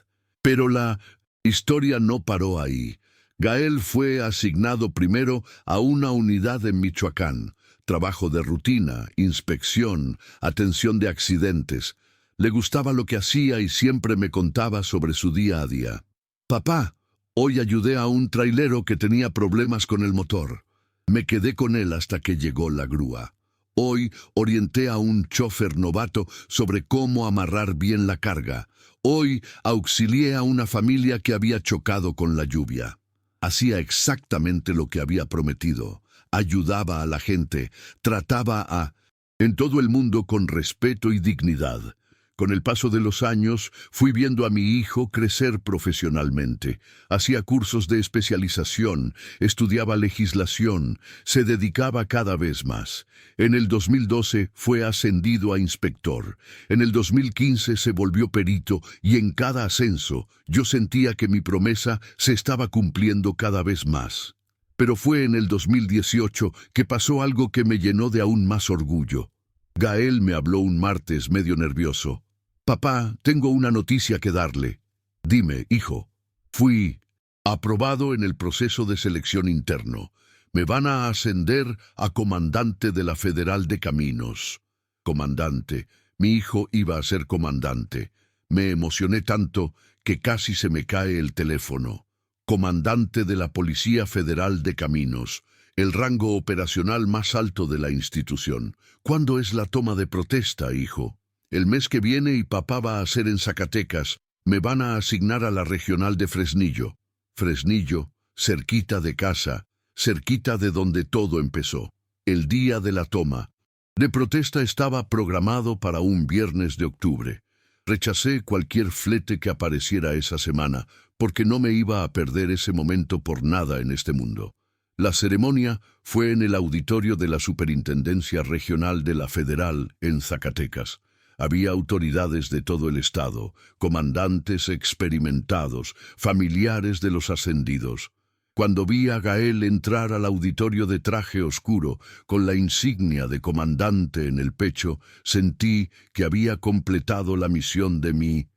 Pero la historia no paró ahí. Gael fue asignado primero a una unidad en Michoacán. Trabajo de rutina, inspección, atención de accidentes. Le gustaba lo que hacía y siempre me contaba sobre su día a día. «Papá, hoy ayudé a un trailero que tenía problemas con el motor. Me quedé con él hasta que llegó la grúa. Hoy orienté a un chofer novato sobre cómo amarrar bien la carga. Hoy auxilié a una familia que había chocado con la lluvia». Hacía exactamente lo que había prometido. Ayudaba a la gente, trataba en todo el mundo con respeto y dignidad. Con el paso de los años, fui viendo a mi hijo crecer profesionalmente. Hacía cursos de especialización, estudiaba legislación, se dedicaba cada vez más. En el 2012 fue ascendido a inspector. En el 2015 se volvió perito y en cada ascenso yo sentía que mi promesa se estaba cumpliendo cada vez más. Pero fue en el 2018 que pasó algo que me llenó de aún más orgullo. Gael me habló un martes medio nervioso. «Papá, tengo una noticia que darle». «Dime, hijo». «Fui aprobado en el proceso de selección interno. Me van a ascender a comandante de la Federal de Caminos». Comandante. Mi hijo iba a ser comandante. Me emocioné tanto que casi se me cae el teléfono. Comandante de la Policía Federal de Caminos. El rango operacional más alto de la institución. ¿Cuándo es la toma de protesta, hijo? El mes que viene y papá va a ser en Zacatecas. Me van a asignar a la regional de Fresnillo. Fresnillo, cerquita de casa, cerquita de donde todo empezó. El día de la toma de protesta estaba programado para un viernes de octubre. Rechacé cualquier flete que apareciera esa semana, porque no me iba a perder ese momento por nada en este mundo. La ceremonia fue en el auditorio de la Superintendencia Regional de la Federal en Zacatecas. Había autoridades de todo el estado, comandantes experimentados, familiares de los ascendidos. Cuando vi a Gael entrar al auditorio de traje oscuro, con la insignia de comandante en el pecho, sentí que había completado la misión de mi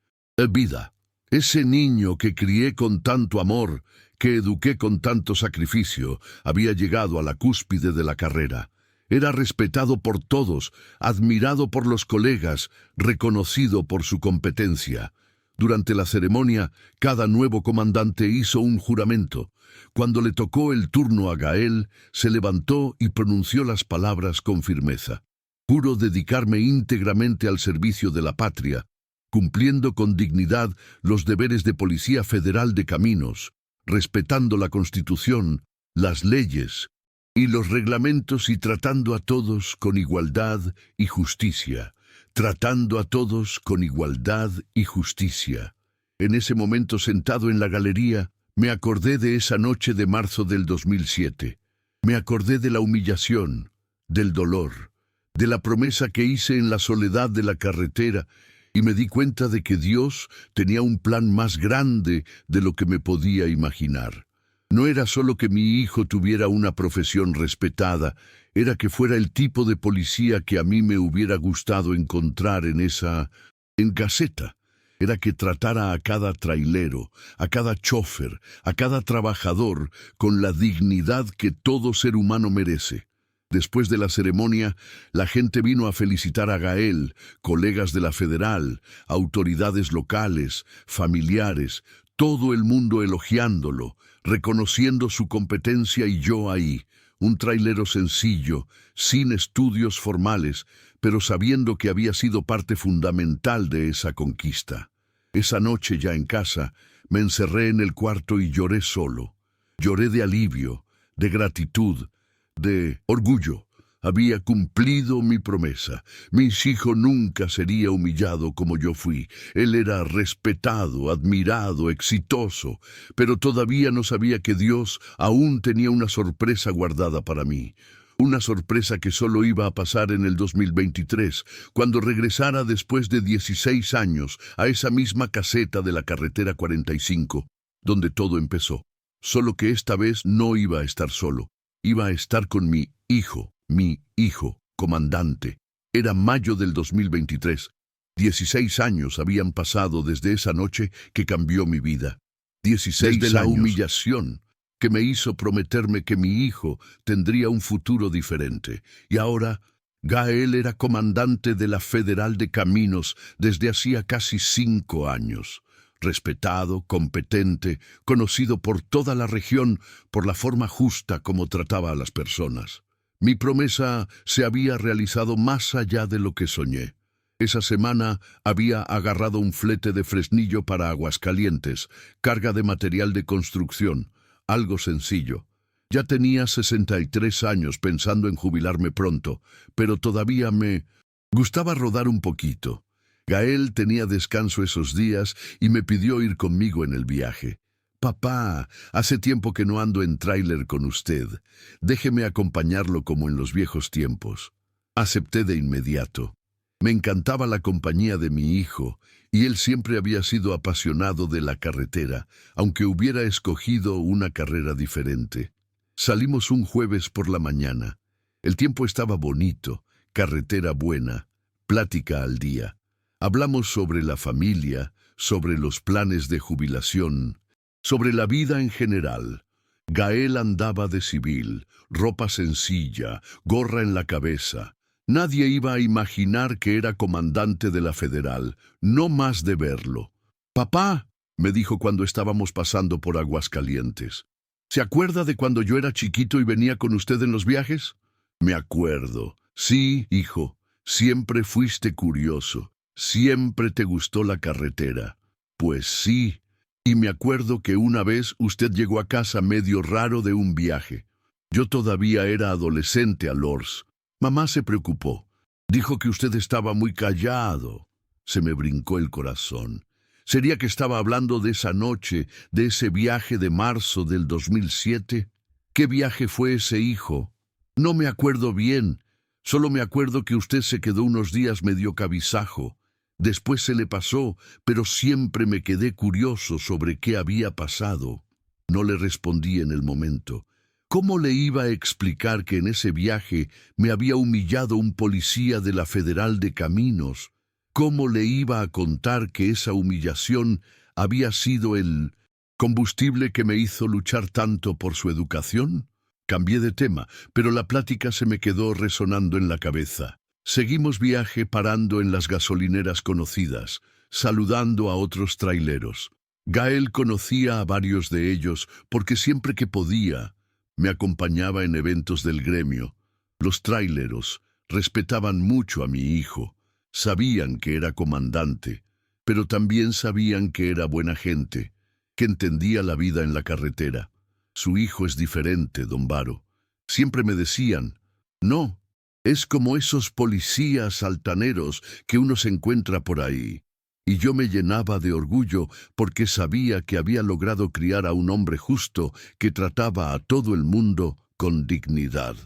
vida. Ese niño que crié con tanto amor, que eduqué con tanto sacrificio, había llegado a la cúspide de la carrera. Era respetado por todos, admirado por los colegas, reconocido por su competencia. Durante la ceremonia, cada nuevo comandante hizo un juramento. Cuando le tocó el turno a Gael, se levantó y pronunció las palabras con firmeza. Juro dedicarme íntegramente al servicio de la patria, cumpliendo con dignidad los deberes de Policía Federal de Caminos, respetando la Constitución, las leyes y los reglamentos y tratando a todos con igualdad y justicia. Tratando a todos con igualdad y justicia. En ese momento, sentado en la galería, me acordé de esa noche de marzo del 2007. Me acordé de la humillación, del dolor, de la promesa que hice en la soledad de la carretera, y me di cuenta de que Dios tenía un plan más grande de lo que me podía imaginar. No era solo que mi hijo tuviera una profesión respetada, era que fuera el tipo de policía que a mí me hubiera gustado encontrar en caseta. Era que tratara a cada trailero, a cada chofer, a cada trabajador con la dignidad que todo ser humano merece. Después de la ceremonia, la gente vino a felicitar a Gael, colegas de la Federal, autoridades locales, familiares, todo el mundo elogiándolo, reconociendo su competencia y yo ahí, un trailero sencillo, sin estudios formales, pero sabiendo que había sido parte fundamental de esa conquista. Esa noche ya en casa, me encerré en el cuarto y lloré solo. Lloré de alivio, de gratitud, de orgullo. Había cumplido mi promesa. Mi hijo nunca sería humillado como yo fui. Él era respetado, admirado, exitoso, pero todavía no sabía que Dios aún tenía una sorpresa guardada para mí. Una sorpresa que solo iba a pasar en el 2023, cuando regresara después de 16 años a esa misma caseta de la carretera 45, donde todo empezó. Solo que esta vez no iba a estar solo. Iba a estar con mi hijo, comandante. Era mayo del 2023. 16 años habían pasado desde esa noche que cambió mi vida. 16 desde la humillación que me hizo prometerme que mi hijo tendría un futuro diferente. Y ahora, Gael era comandante de la Federal de Caminos desde hacía casi 5 años. Respetado, competente, conocido por toda la región por la forma justa como trataba a las personas. Mi promesa se había realizado más allá de lo que soñé. Esa semana había agarrado un flete de Fresnillo para Aguascalientes, carga de material de construcción, algo sencillo. Ya tenía 63 años pensando en jubilarme pronto, pero todavía me gustaba rodar un poquito. Gael tenía descanso esos días y me pidió ir conmigo en el viaje. «Papá, hace tiempo que no ando en tráiler con usted. Déjeme acompañarlo como en los viejos tiempos». Acepté de inmediato. Me encantaba la compañía de mi hijo, y él siempre había sido apasionado de la carretera, aunque hubiera escogido una carrera diferente. Salimos un jueves por la mañana. El tiempo estaba bonito, carretera buena, plática al día. Hablamos sobre la familia, sobre los planes de jubilación, sobre la vida en general. Gael andaba de civil, ropa sencilla, gorra en la cabeza. Nadie iba a imaginar que era comandante de la Federal, no más de verlo. «Papá», me dijo cuando estábamos pasando por Aguascalientes, «¿se acuerda de cuando yo era chiquito y venía con usted en los viajes?» «Me acuerdo. Sí, hijo, siempre fuiste curioso. Siempre te gustó la carretera». «Pues sí. Y me acuerdo que una vez usted llegó a casa medio raro de un viaje. Yo todavía era adolescente a Lourdes. Mamá se preocupó. Dijo que usted estaba muy callado». Se me brincó el corazón. ¿Sería que estaba hablando de esa noche, de ese viaje de marzo del 2007? ¿Qué viaje fue ese, hijo? No me acuerdo bien. Solo me acuerdo que usted se quedó unos días medio cabizbajo. Después se le pasó, pero siempre me quedé curioso sobre qué había pasado. No le respondí en el momento. ¿Cómo le iba a explicar que en ese viaje me había humillado un policía de la Federal de Caminos? ¿Cómo le iba a contar que esa humillación había sido el combustible que me hizo luchar tanto por su educación? Cambié de tema, pero la plática se me quedó resonando en la cabeza. Seguimos viaje parando en las gasolineras conocidas. saludando a otros traileros. Gael conocía a varios de ellos porque siempre que podía me acompañaba en eventos del gremio. Los traileros respetaban mucho a mi hijo, sabían que era comandante, pero también sabían que era buena gente, que entendía la vida en la carretera. Su hijo es diferente, don Varo. Siempre me decían, no, es como esos policías altaneros que uno se encuentra por ahí. Y yo me llenaba de orgullo porque sabía que había logrado criar a un hombre justo que trataba a todo el mundo con dignidad.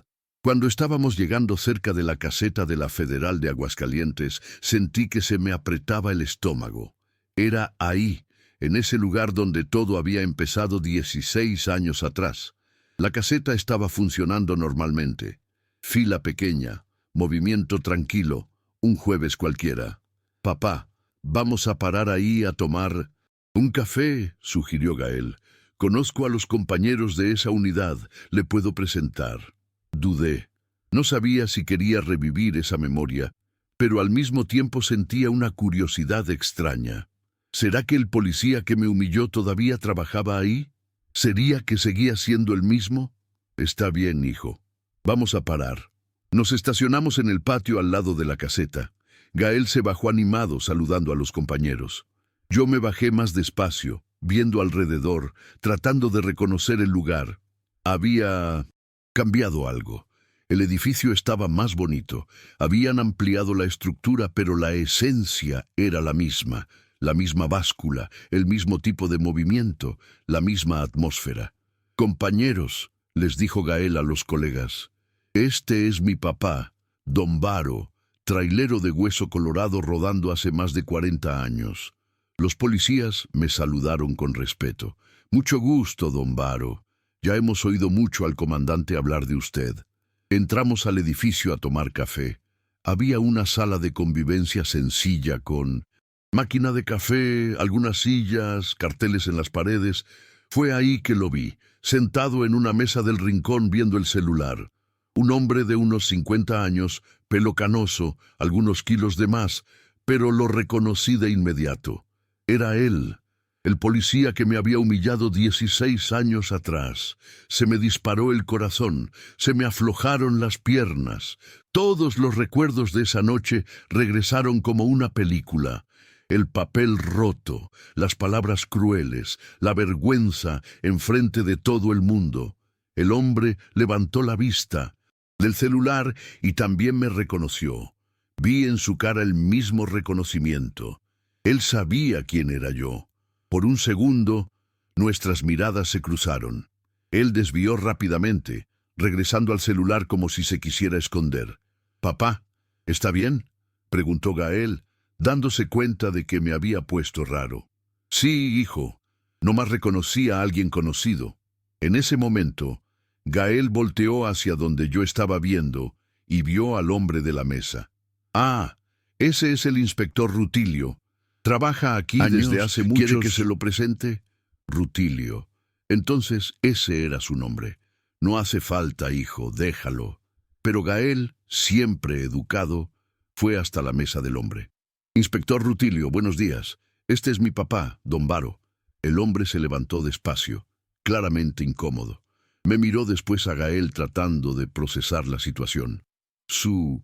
Cuando estábamos llegando cerca de la caseta de la Federal de Aguascalientes, sentí que se me apretaba el estómago. Era ahí, en ese lugar donde todo había empezado 16 años atrás. La caseta estaba funcionando normalmente. Fila pequeña, movimiento tranquilo, un jueves cualquiera. Papá, vamos a parar ahí a tomar un café, sugirió Gael. Conozco a los compañeros de esa unidad, le puedo presentar. Dudé. No sabía si quería revivir esa memoria, pero al mismo tiempo sentía una curiosidad extraña. ¿Será que el policía que me humilló todavía trabajaba ahí? ¿Sería que seguía siendo el mismo? Está bien, hijo. Vamos a parar. Nos estacionamos en el patio al lado de la caseta. Gael se bajó animado saludando a los compañeros. Yo me bajé más despacio, viendo alrededor, tratando de reconocer el lugar. Había cambiado algo. El edificio estaba más bonito. Habían ampliado la estructura, pero la esencia era la misma báscula, el mismo tipo de movimiento, la misma atmósfera. Compañeros, les dijo Gael a los colegas, este es mi papá, don Varo, trailero de hueso colorado rodando hace más de 40 años. Los policías me saludaron con respeto. Mucho gusto, don Varo. Ya hemos oído mucho al comandante hablar de usted. Entramos al edificio a tomar café. Había una sala de convivencia sencilla con máquina de café, algunas sillas, carteles en las paredes. Fue ahí que lo vi, sentado en una mesa del rincón viendo el celular. Un hombre de unos 50 años, pelo canoso, algunos kilos de más, pero lo reconocí de inmediato. Era él, el policía que me había humillado 16 años atrás. Se me disparó el corazón, se me aflojaron las piernas. Todos los recuerdos de esa noche regresaron como una película. El papel roto, las palabras crueles, la vergüenza enfrente de todo el mundo. El hombre levantó la vista del celular y también me reconoció. Vi en su cara el mismo reconocimiento. Él sabía quién era yo. Por un segundo, nuestras miradas se cruzaron. Él desvió rápidamente, regresando al celular como si se quisiera esconder. «Papá, ¿está bien?», preguntó Gael, dándose cuenta de que me había puesto raro. «Sí, hijo. Nomás reconocí a alguien conocido». En ese momento, Gael volteó hacia donde yo estaba viendo y vio al hombre de la mesa. «Ah, ese es el inspector Rutilio. Trabaja aquí desde hace muchos... ¿Quiere que se lo presente?» Rutilio. Entonces ese era su nombre. «No hace falta, hijo, déjalo». Pero Gael, siempre educado, fue hasta la mesa del hombre. «Inspector Rutilio, buenos días. Este es mi papá, don Varo». El hombre se levantó despacio, claramente incómodo. Me miró después a Gael tratando de procesar la situación. ¿Su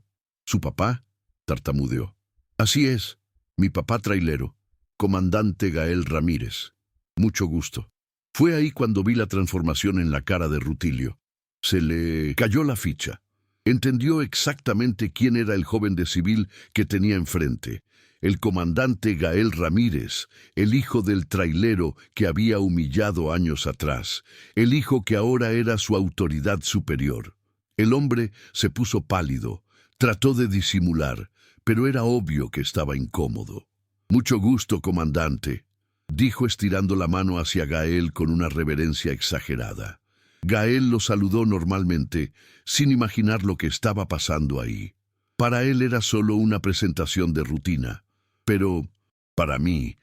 papá?», tartamudeó. «Así es, mi papá trailero, comandante Gael Ramírez. Mucho gusto». Fue ahí cuando vi la transformación en la cara de Rutilio. Se le cayó la ficha. Entendió exactamente quién era el joven de civil que tenía enfrente. El comandante Gael Ramírez, el hijo del trailero que había humillado años atrás, el hijo que ahora era su autoridad superior. El hombre se puso pálido, trató de disimular, pero era obvio que estaba incómodo. «Mucho gusto, comandante», dijo estirando la mano hacia Gael con una reverencia exagerada. Gael lo saludó normalmente, sin imaginar lo que estaba pasando ahí. Para él era solo una presentación de rutina. Pero para mí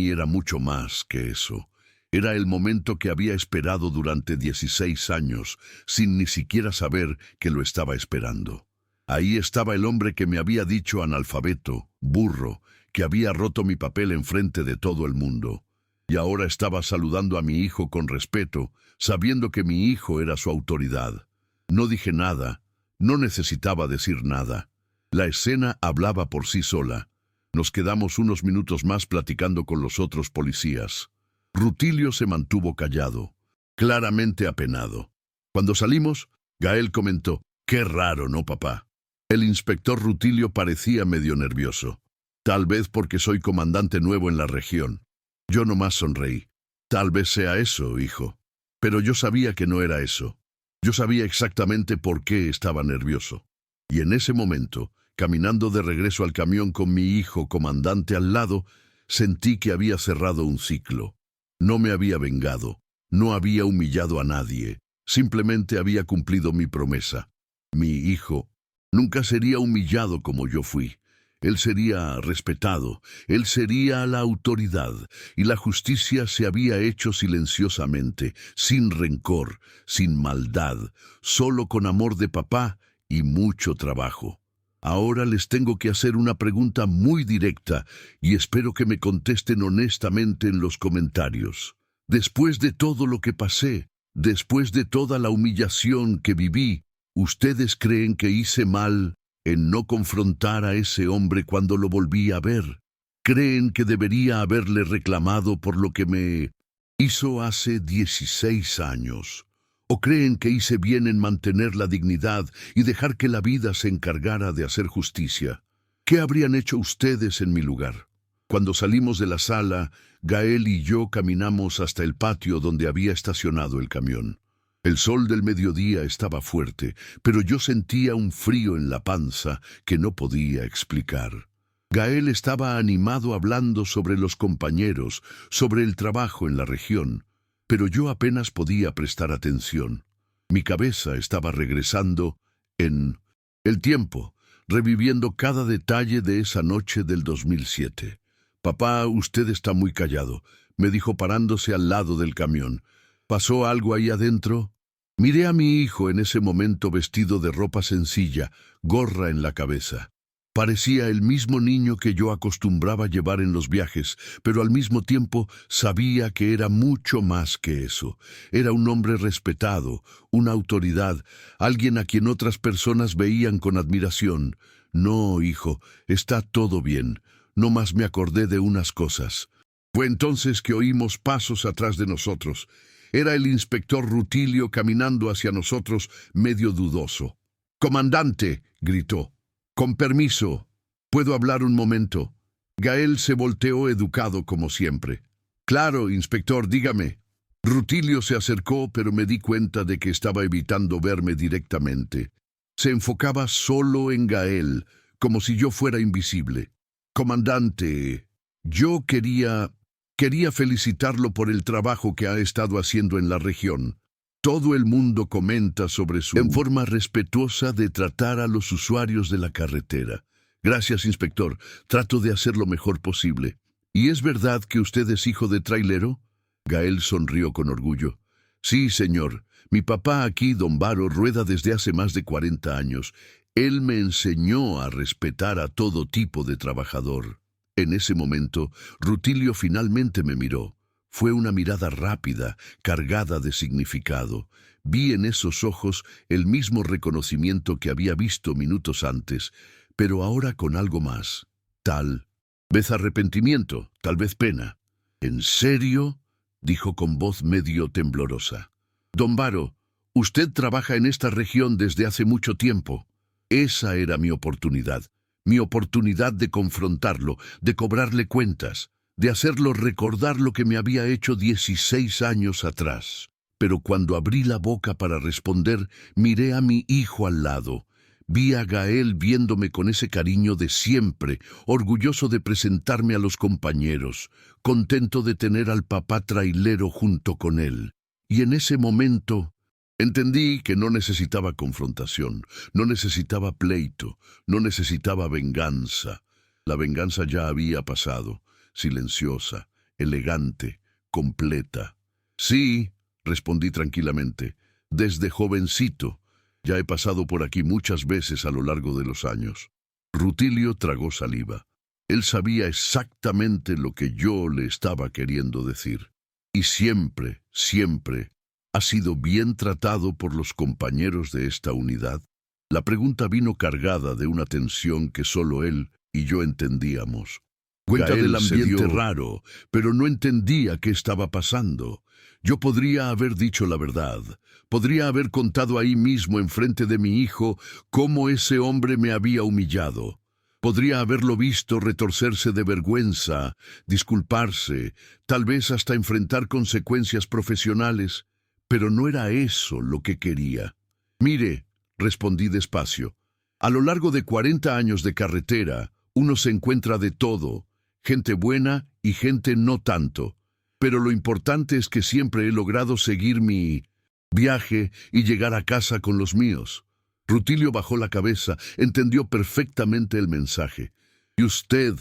era mucho más que eso. Era el momento que había esperado durante 16 años, sin ni siquiera saber que lo estaba esperando. Ahí estaba el hombre que me había dicho analfabeto, burro, que había roto mi papel enfrente de todo el mundo. Y ahora estaba saludando a mi hijo con respeto, sabiendo que mi hijo era su autoridad. No dije nada, no necesitaba decir nada. La escena hablaba por sí sola. Nos quedamos unos minutos más platicando con los otros policías. Rutilio se mantuvo callado, claramente apenado. Cuando salimos, Gael comentó: «Qué raro, ¿no, papá?». El inspector Rutilio parecía medio nervioso. «Tal vez porque soy comandante nuevo en la región». Yo nomás sonreí. «Tal vez sea eso, hijo». Pero yo sabía que no era eso. Yo sabía exactamente por qué estaba nervioso. Y en ese momento, caminando de regreso al camión con mi hijo comandante al lado, sentí que había cerrado un ciclo. No me había vengado, no había humillado a nadie, simplemente había cumplido mi promesa. Mi hijo nunca sería humillado como yo fui. Él sería respetado, él sería la autoridad, y la justicia se había hecho silenciosamente, sin rencor, sin maldad, solo con amor de papá y mucho trabajo. Ahora les tengo que hacer una pregunta muy directa y espero que me contesten honestamente en los comentarios. Después de todo lo que pasé, después de toda la humillación que viví, ¿ustedes creen que hice mal en no confrontar a ese hombre cuando lo volví a ver? ¿Creen que debería haberle reclamado por lo que me hizo hace 16 años? ¿O creen que hice bien en mantener la dignidad y dejar que la vida se encargara de hacer justicia? ¿Qué habrían hecho ustedes en mi lugar? Cuando salimos de la sala, Gael y yo caminamos hasta el patio donde había estacionado el camión. El sol del mediodía estaba fuerte, pero yo sentía un frío en la panza que no podía explicar. Gael estaba animado hablando sobre los compañeros, sobre el trabajo en la región, pero yo apenas podía prestar atención. Mi cabeza estaba regresando en el tiempo, reviviendo cada detalle de esa noche del 2007. «Papá, usted está muy callado», me dijo parándose al lado del camión. «¿Pasó algo ahí adentro?». Miré a mi hijo en ese momento vestido de ropa sencilla, gorra en la cabeza. Parecía el mismo niño que yo acostumbraba llevar en los viajes, pero al mismo tiempo sabía que era mucho más que eso. Era un hombre respetado, una autoridad, alguien a quien otras personas veían con admiración. «No, hijo, está todo bien. No más me acordé de unas cosas». Fue entonces que oímos pasos atrás de nosotros. Era el inspector Rutilio caminando hacia nosotros, medio dudoso. «Comandante», gritó. «Con permiso, ¿puedo hablar un momento?». Gael se volteó educado como siempre. «Claro, inspector, dígame». Rutilio se acercó, pero me di cuenta de que estaba evitando verme directamente. Se enfocaba solo en Gael, como si yo fuera invisible. «Comandante, yo quería felicitarlo por el trabajo que ha estado haciendo en la región. Todo el mundo comenta sobre su forma respetuosa de tratar a los usuarios de la carretera. Gracias, inspector. Trato de hacer lo mejor posible. ¿Y es verdad que usted es hijo de trailero?». Gael sonrió con orgullo. «Sí, señor. Mi papá aquí, don Varo, rueda desde hace más de 40 años. Él me enseñó a respetar a todo tipo de trabajador». En ese momento, Rutilio finalmente me miró. Fue una mirada rápida, cargada de significado. Vi en esos ojos el mismo reconocimiento que había visto minutos antes, pero ahora con algo más. Tal vez arrepentimiento, tal vez pena. «¿En serio?», dijo con voz medio temblorosa. «Don Varo, usted trabaja en esta región desde hace mucho tiempo». Esa era mi oportunidad de confrontarlo, de cobrarle cuentas, de hacerlo recordar lo que me había hecho 16 años atrás. Pero cuando abrí la boca para responder, miré a mi hijo al lado. Vi a Gael viéndome con ese cariño de siempre, orgulloso de presentarme a los compañeros, contento de tener al papá trailero junto con él. Y en ese momento entendí que no necesitaba confrontación, no necesitaba pleito, no necesitaba venganza. La venganza ya había pasado, silenciosa, elegante, completa. «Sí», respondí tranquilamente, «desde jovencito. Ya he pasado por aquí muchas veces a lo largo de los años». Rutilio tragó saliva. Él sabía exactamente lo que yo le estaba queriendo decir. Y siempre, siempre, ha sido bien tratado por los compañeros de esta unidad. La pregunta vino cargada de una tensión que solo él y yo entendíamos. Cuenta del ambiente raro, pero no entendía qué estaba pasando. Yo podría haber dicho la verdad. Podría haber contado ahí mismo enfrente de mi hijo cómo ese hombre me había humillado. Podría haberlo visto retorcerse de vergüenza, disculparse, tal vez hasta enfrentar consecuencias profesionales, pero no era eso lo que quería. Mire, respondí despacio, a lo largo de 40 años de carretera, uno se encuentra de todo, gente buena y gente no tanto, pero lo importante es que siempre he logrado seguir mi viaje y llegar a casa con los míos. Rutilio bajó la cabeza, entendió perfectamente el mensaje. Y usted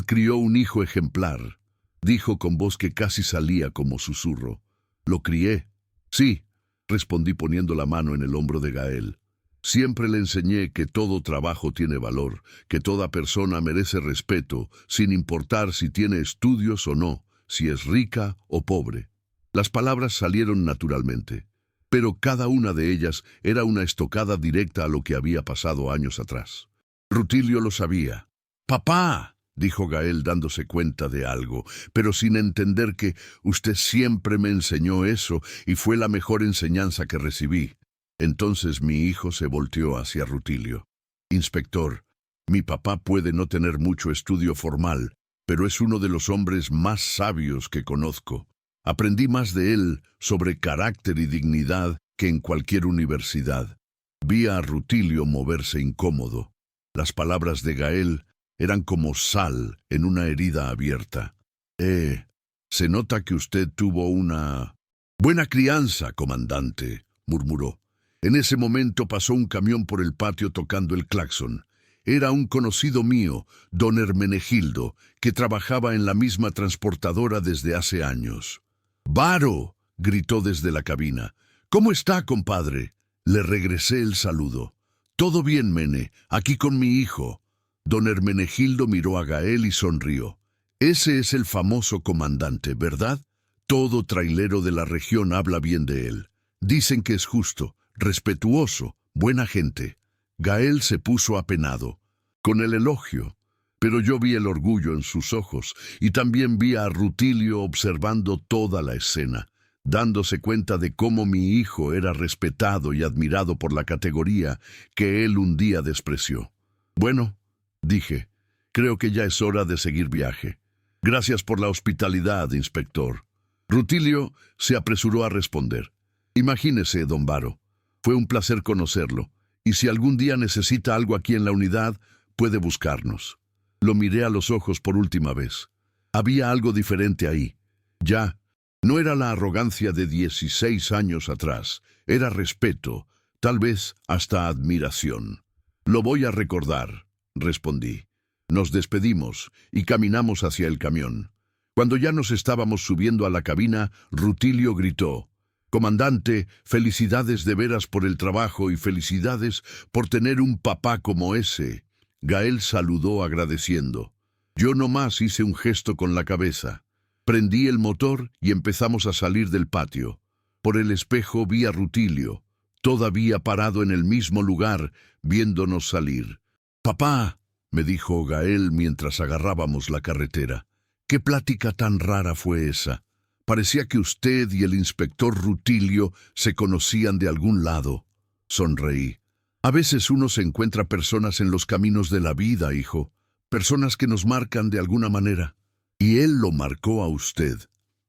crió un hijo ejemplar, dijo con voz que casi salía como susurro. ¿Lo crié? Sí, respondí poniendo la mano en el hombro de Gael. Siempre le enseñé que todo trabajo tiene valor, que toda persona merece respeto, sin importar si tiene estudios o no, si es rica o pobre. Las palabras salieron naturalmente, pero cada una de ellas era una estocada directa a lo que había pasado años atrás. Rutilio lo sabía. «Papá», dijo Gael dándose cuenta de algo, pero sin entender que usted siempre me enseñó eso y fue la mejor enseñanza que recibí. Entonces mi hijo se volteó hacia Rutilio. «Inspector, mi papá puede no tener mucho estudio formal, pero es uno de los hombres más sabios que conozco. Aprendí más de él sobre carácter y dignidad que en cualquier universidad». Vi a Rutilio moverse incómodo. Las palabras de Gael eran como sal en una herida abierta. Se nota que usted tuvo una buena crianza, comandante», murmuró. En ese momento pasó un camión por el patio tocando el claxon. Era un conocido mío, don Hermenegildo, que trabajaba en la misma transportadora desde hace años. «¡Varo!», gritó desde la cabina. «¿Cómo está, compadre?». Le regresé el saludo. «Todo bien, Mene, aquí con mi hijo». Don Hermenegildo miró a Gael y sonrió. «Ese es el famoso comandante, ¿verdad? Todo trailero de la región habla bien de él. Dicen que es justo, respetuoso, buena gente». Gael se puso apenado, con el elogio, pero yo vi el orgullo en sus ojos y también vi a Rutilio observando toda la escena, dándose cuenta de cómo mi hijo era respetado y admirado por la categoría que él un día despreció. «Bueno», dije, «creo que ya es hora de seguir viaje. Gracias por la hospitalidad, inspector». Rutilio se apresuró a responder. «Imagínese, don Varo, fue un placer conocerlo, y si algún día necesita algo aquí en la unidad, puede buscarnos». Lo miré a los ojos por última vez. Había algo diferente ahí. Ya, no era la arrogancia de 16 años atrás, era respeto, tal vez hasta admiración. «Lo voy a recordar», respondí. Nos despedimos y caminamos hacia el camión. Cuando ya nos estábamos subiendo a la cabina, Rutilio gritó: «Comandante, felicidades de veras por el trabajo y felicidades por tener un papá como ese». Gael saludó agradeciendo. Yo nomás hice un gesto con la cabeza. Prendí el motor y empezamos a salir del patio. Por el espejo vi a Rutilio, todavía parado en el mismo lugar, viéndonos salir. «Papá», me dijo Gael mientras agarrábamos la carretera, «qué plática tan rara fue esa. Parecía que usted y el inspector Rutilio se conocían de algún lado». Sonreí. «A veces uno se encuentra personas en los caminos de la vida, hijo, personas que nos marcan de alguna manera». «Y él lo marcó a usted».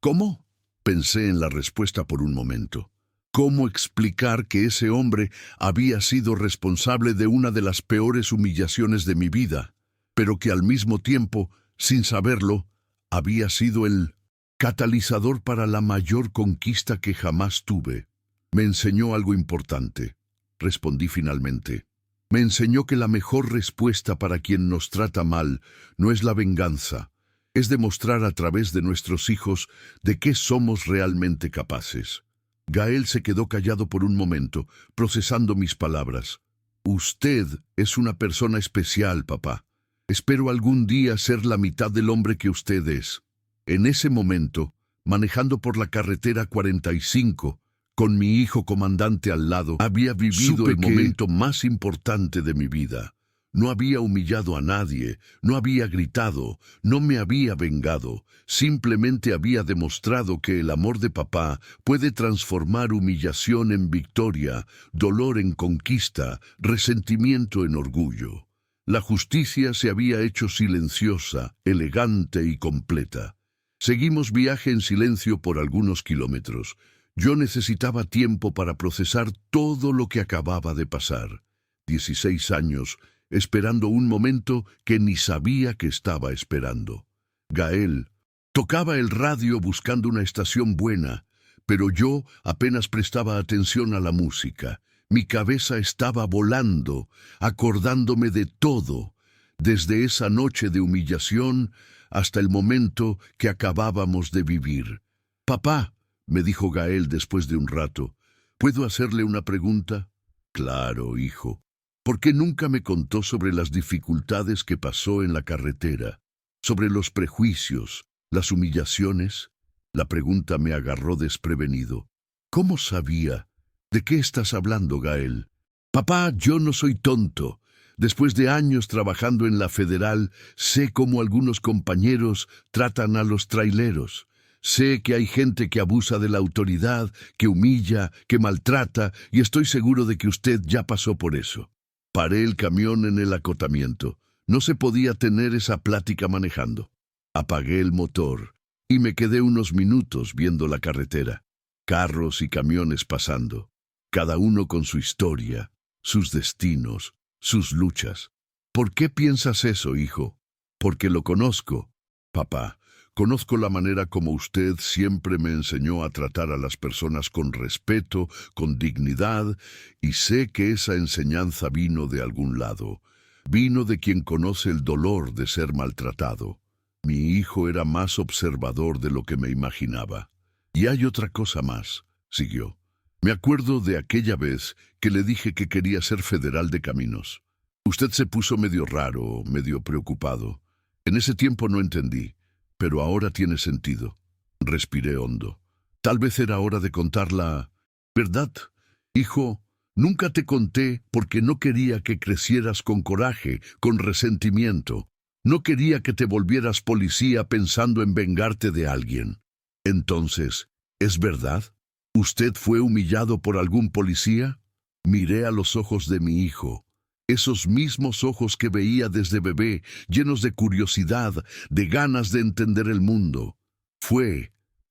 «¿Cómo?». Pensé en la respuesta por un momento. ¿Cómo explicar que ese hombre había sido responsable de una de las peores humillaciones de mi vida, pero que al mismo tiempo, sin saberlo, había sido el catalizador para la mayor conquista que jamás tuve? «Me enseñó algo importante», respondí finalmente. «Me enseñó que la mejor respuesta para quien nos trata mal no es la venganza, es demostrar a través de nuestros hijos de qué somos realmente capaces». Gael se quedó callado por un momento, procesando mis palabras. «Usted es una persona especial, papá. Espero algún día ser la mitad del hombre que usted es. En ese momento, manejando por la carretera 45, con mi hijo comandante al lado, había vivido el momento más importante de mi vida. No había humillado a nadie, no había gritado, no me había vengado, simplemente había demostrado que el amor de papá puede transformar humillación en victoria, dolor en conquista, resentimiento en orgullo. La justicia se había hecho silenciosa, elegante y completa. Seguimos viaje en silencio por algunos kilómetros. Yo necesitaba tiempo para procesar todo lo que acababa de pasar. 16 años, esperando un momento que ni sabía que estaba esperando. Gael tocaba el radio buscando una estación buena, pero yo apenas prestaba atención a la música. Mi cabeza estaba volando, acordándome de todo, desde esa noche de humillación hasta el momento que acabábamos de vivir. «Papá», me dijo Gael después de un rato, «¿puedo hacerle una pregunta?» «Claro, hijo». ¿Por qué nunca me contó sobre las dificultades que pasó en la carretera? ¿Sobre los prejuicios, las humillaciones? La pregunta me agarró desprevenido. ¿Cómo sabía? ¿De qué estás hablando, Gael? Papá, yo no soy tonto. Después de años trabajando en la Federal, sé cómo algunos compañeros tratan a los traileros. Sé que hay gente que abusa de la autoridad, que humilla, que maltrata, y estoy seguro de que usted ya pasó por eso. Paré el camión en el acotamiento. No se podía tener esa plática manejando. Apagué el motor y me quedé unos minutos viendo la carretera. Carros y camiones pasando, cada uno con su historia, sus destinos, sus luchas. ¿Por qué piensas eso, hijo? Porque lo conozco, papá. Conozco la manera como usted siempre me enseñó a tratar a las personas con respeto, con dignidad, y sé que esa enseñanza vino de algún lado. Vino de quien conoce el dolor de ser maltratado. Mi hijo era más observador de lo que me imaginaba. Y hay otra cosa más, siguió. Me acuerdo de aquella vez que le dije que quería ser federal de caminos. Usted se puso medio raro, medio preocupado. En ese tiempo no entendí. Pero ahora tiene sentido. Respiré hondo. Tal vez era hora de contar la verdad. Hijo, nunca te conté porque no quería que crecieras con coraje, con resentimiento. No quería que te volvieras policía pensando en vengarte de alguien. Entonces, ¿es verdad? ¿Usted fue humillado por algún policía? Miré a los ojos de mi hijo. Esos mismos ojos que veía desde bebé, llenos de curiosidad, de ganas de entender el mundo.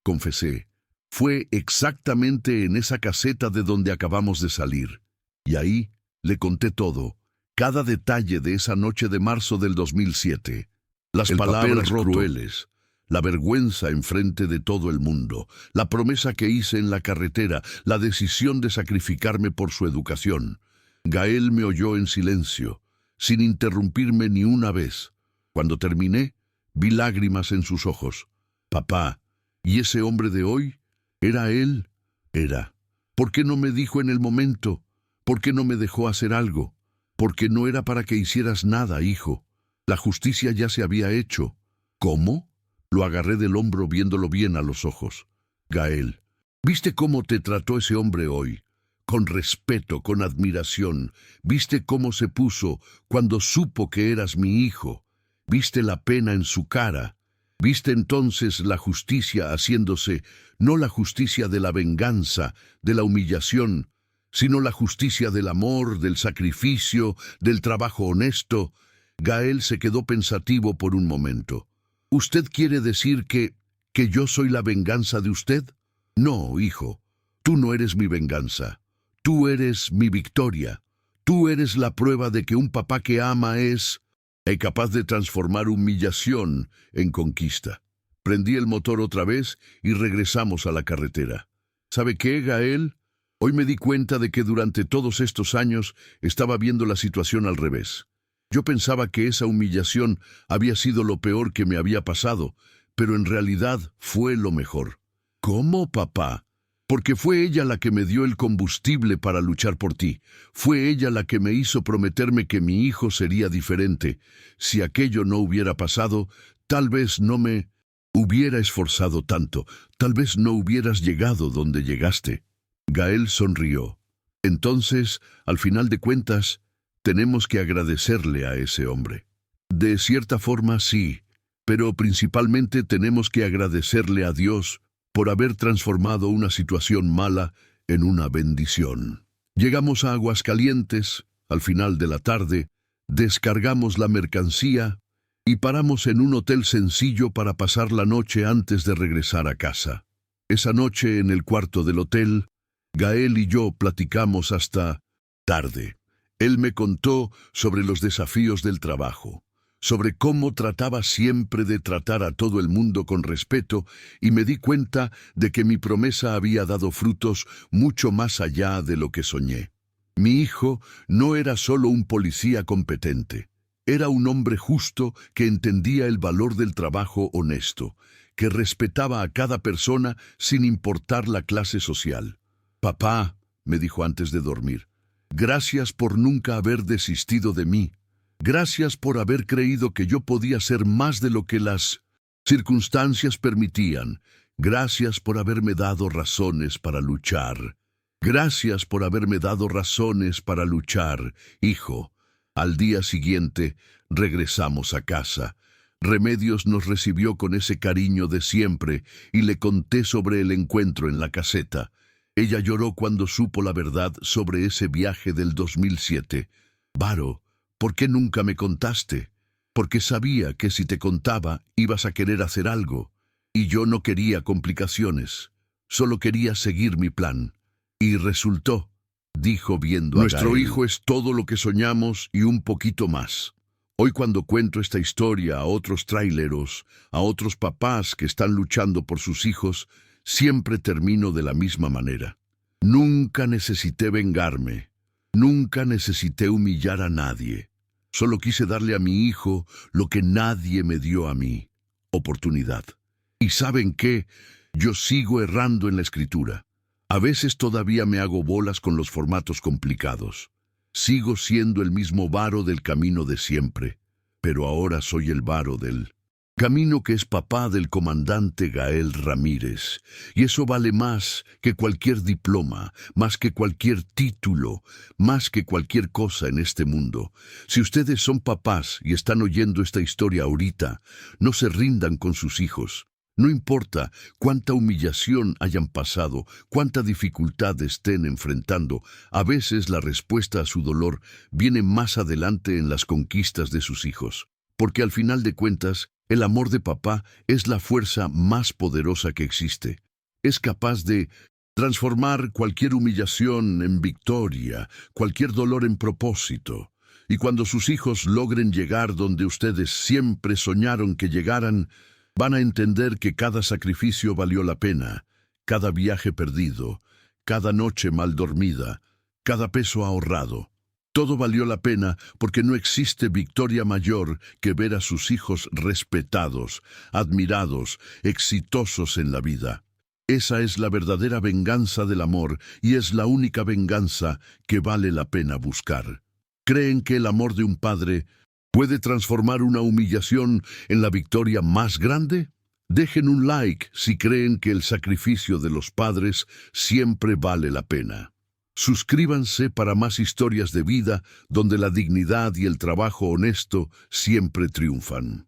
Confesé, fue exactamente en esa caseta de donde acabamos de salir. Y ahí le conté todo, cada detalle de esa noche de marzo del 2007. Las palabras crueles, la vergüenza enfrente de todo el mundo, la promesa que hice en la carretera, la decisión de sacrificarme por su educación. Gael me oyó en silencio, sin interrumpirme ni una vez. Cuando terminé, vi lágrimas en sus ojos. Papá, ¿y ese hombre de hoy? ¿Era él? Era. ¿Por qué no me dijo en el momento? ¿Por qué no me dejó hacer algo? Porque no era para que hicieras nada, hijo. La justicia ya se había hecho. ¿Cómo? Lo agarré del hombro viéndolo bien a los ojos. Gael, ¿viste cómo te trató ese hombre hoy? Con respeto, con admiración. ¿Viste cómo se puso cuando supo que eras mi hijo? ¿Viste la pena en su cara? ¿Viste entonces la justicia haciéndose, no la justicia de la venganza, de la humillación, sino la justicia del amor, del sacrificio, del trabajo honesto? Gael se quedó pensativo por un momento. ¿Usted quiere decir que yo soy la venganza de usted? No, hijo, tú no eres mi venganza. Tú eres mi victoria. Tú eres la prueba de que un papá que ama es capaz de transformar humillación en conquista. Prendí el motor otra vez y regresamos a la carretera. ¿Sabe qué, Gael? Hoy me di cuenta de que durante todos estos años estaba viendo la situación al revés. Yo pensaba que esa humillación había sido lo peor que me había pasado, pero en realidad fue lo mejor. ¿Cómo, papá? Porque fue ella la que me dio el combustible para luchar por ti. Fue ella la que me hizo prometerme que mi hijo sería diferente. Si aquello no hubiera pasado, tal vez no me hubiera esforzado tanto. Tal vez no hubieras llegado donde llegaste. Gael sonrió. Entonces, al final de cuentas, tenemos que agradecerle a ese hombre. De cierta forma, sí, pero principalmente tenemos que agradecerle a Dios por haber transformado una situación mala en una bendición. Llegamos a Aguascalientes, al final de la tarde, descargamos la mercancía y paramos en un hotel sencillo para pasar la noche antes de regresar a casa. Esa noche, en el cuarto del hotel, Gael y yo platicamos hasta tarde. Él me contó sobre los desafíos del trabajo, sobre cómo trataba siempre de tratar a todo el mundo con respeto, y me di cuenta de que mi promesa había dado frutos mucho más allá de lo que soñé. Mi hijo no era solo un policía competente, era un hombre justo que entendía el valor del trabajo honesto, que respetaba a cada persona sin importar la clase social. «Papá», me dijo antes de dormir, «gracias por nunca haber desistido de mí. Gracias por haber creído que yo podía ser más de lo que las circunstancias permitían. Gracias por haberme dado razones para luchar. Gracias por haberme dado razones para luchar, hijo». Al día siguiente, regresamos a casa. Remedios nos recibió con ese cariño de siempre y le conté sobre el encuentro en la caseta. Ella lloró cuando supo la verdad sobre ese viaje del 2007. «Varo, ¿por qué nunca me contaste? Porque sabía que si te contaba ibas a querer hacer algo. Y yo no quería complicaciones. Solo quería seguir mi plan. Y resultó», dijo viendo a Nuestro Gael. hijo es todo lo que soñamos y un poquito más. Hoy cuando cuento esta historia a otros traileros, a otros papás que están luchando por sus hijos, siempre termino de la misma manera. Nunca necesité vengarme. Nunca necesité humillar a nadie. Solo quise darle a mi hijo lo que nadie me dio a mí: oportunidad. ¿Y saben qué? Yo sigo errando en la escritura. A veces todavía me hago bolas con los formatos complicados. Sigo siendo el mismo Varo del camino de siempre, pero ahora soy el Varo del camino que es papá del comandante Gael Ramírez. Y eso vale más que cualquier diploma, más que cualquier título, más que cualquier cosa en este mundo. Si ustedes son papás y están oyendo esta historia ahorita, no se rindan con sus hijos. No importa cuánta humillación hayan pasado, cuánta dificultad estén enfrentando, a veces la respuesta a su dolor viene más adelante en las conquistas de sus hijos. Porque al final de cuentas, el amor de papá es la fuerza más poderosa que existe. Es capaz de transformar cualquier humillación en victoria, cualquier dolor en propósito. Y cuando sus hijos logren llegar donde ustedes siempre soñaron que llegaran, van a entender que cada sacrificio valió la pena, cada viaje perdido, cada noche mal dormida, cada peso ahorrado. Todo valió la pena porque no existe victoria mayor que ver a sus hijos respetados, admirados, exitosos en la vida. Esa es la verdadera venganza del amor y es la única venganza que vale la pena buscar. ¿Creen que el amor de un padre puede transformar una humillación en la victoria más grande? Dejen un like si creen que el sacrificio de los padres siempre vale la pena. Suscríbanse para más historias de vida donde la dignidad y el trabajo honesto siempre triunfan.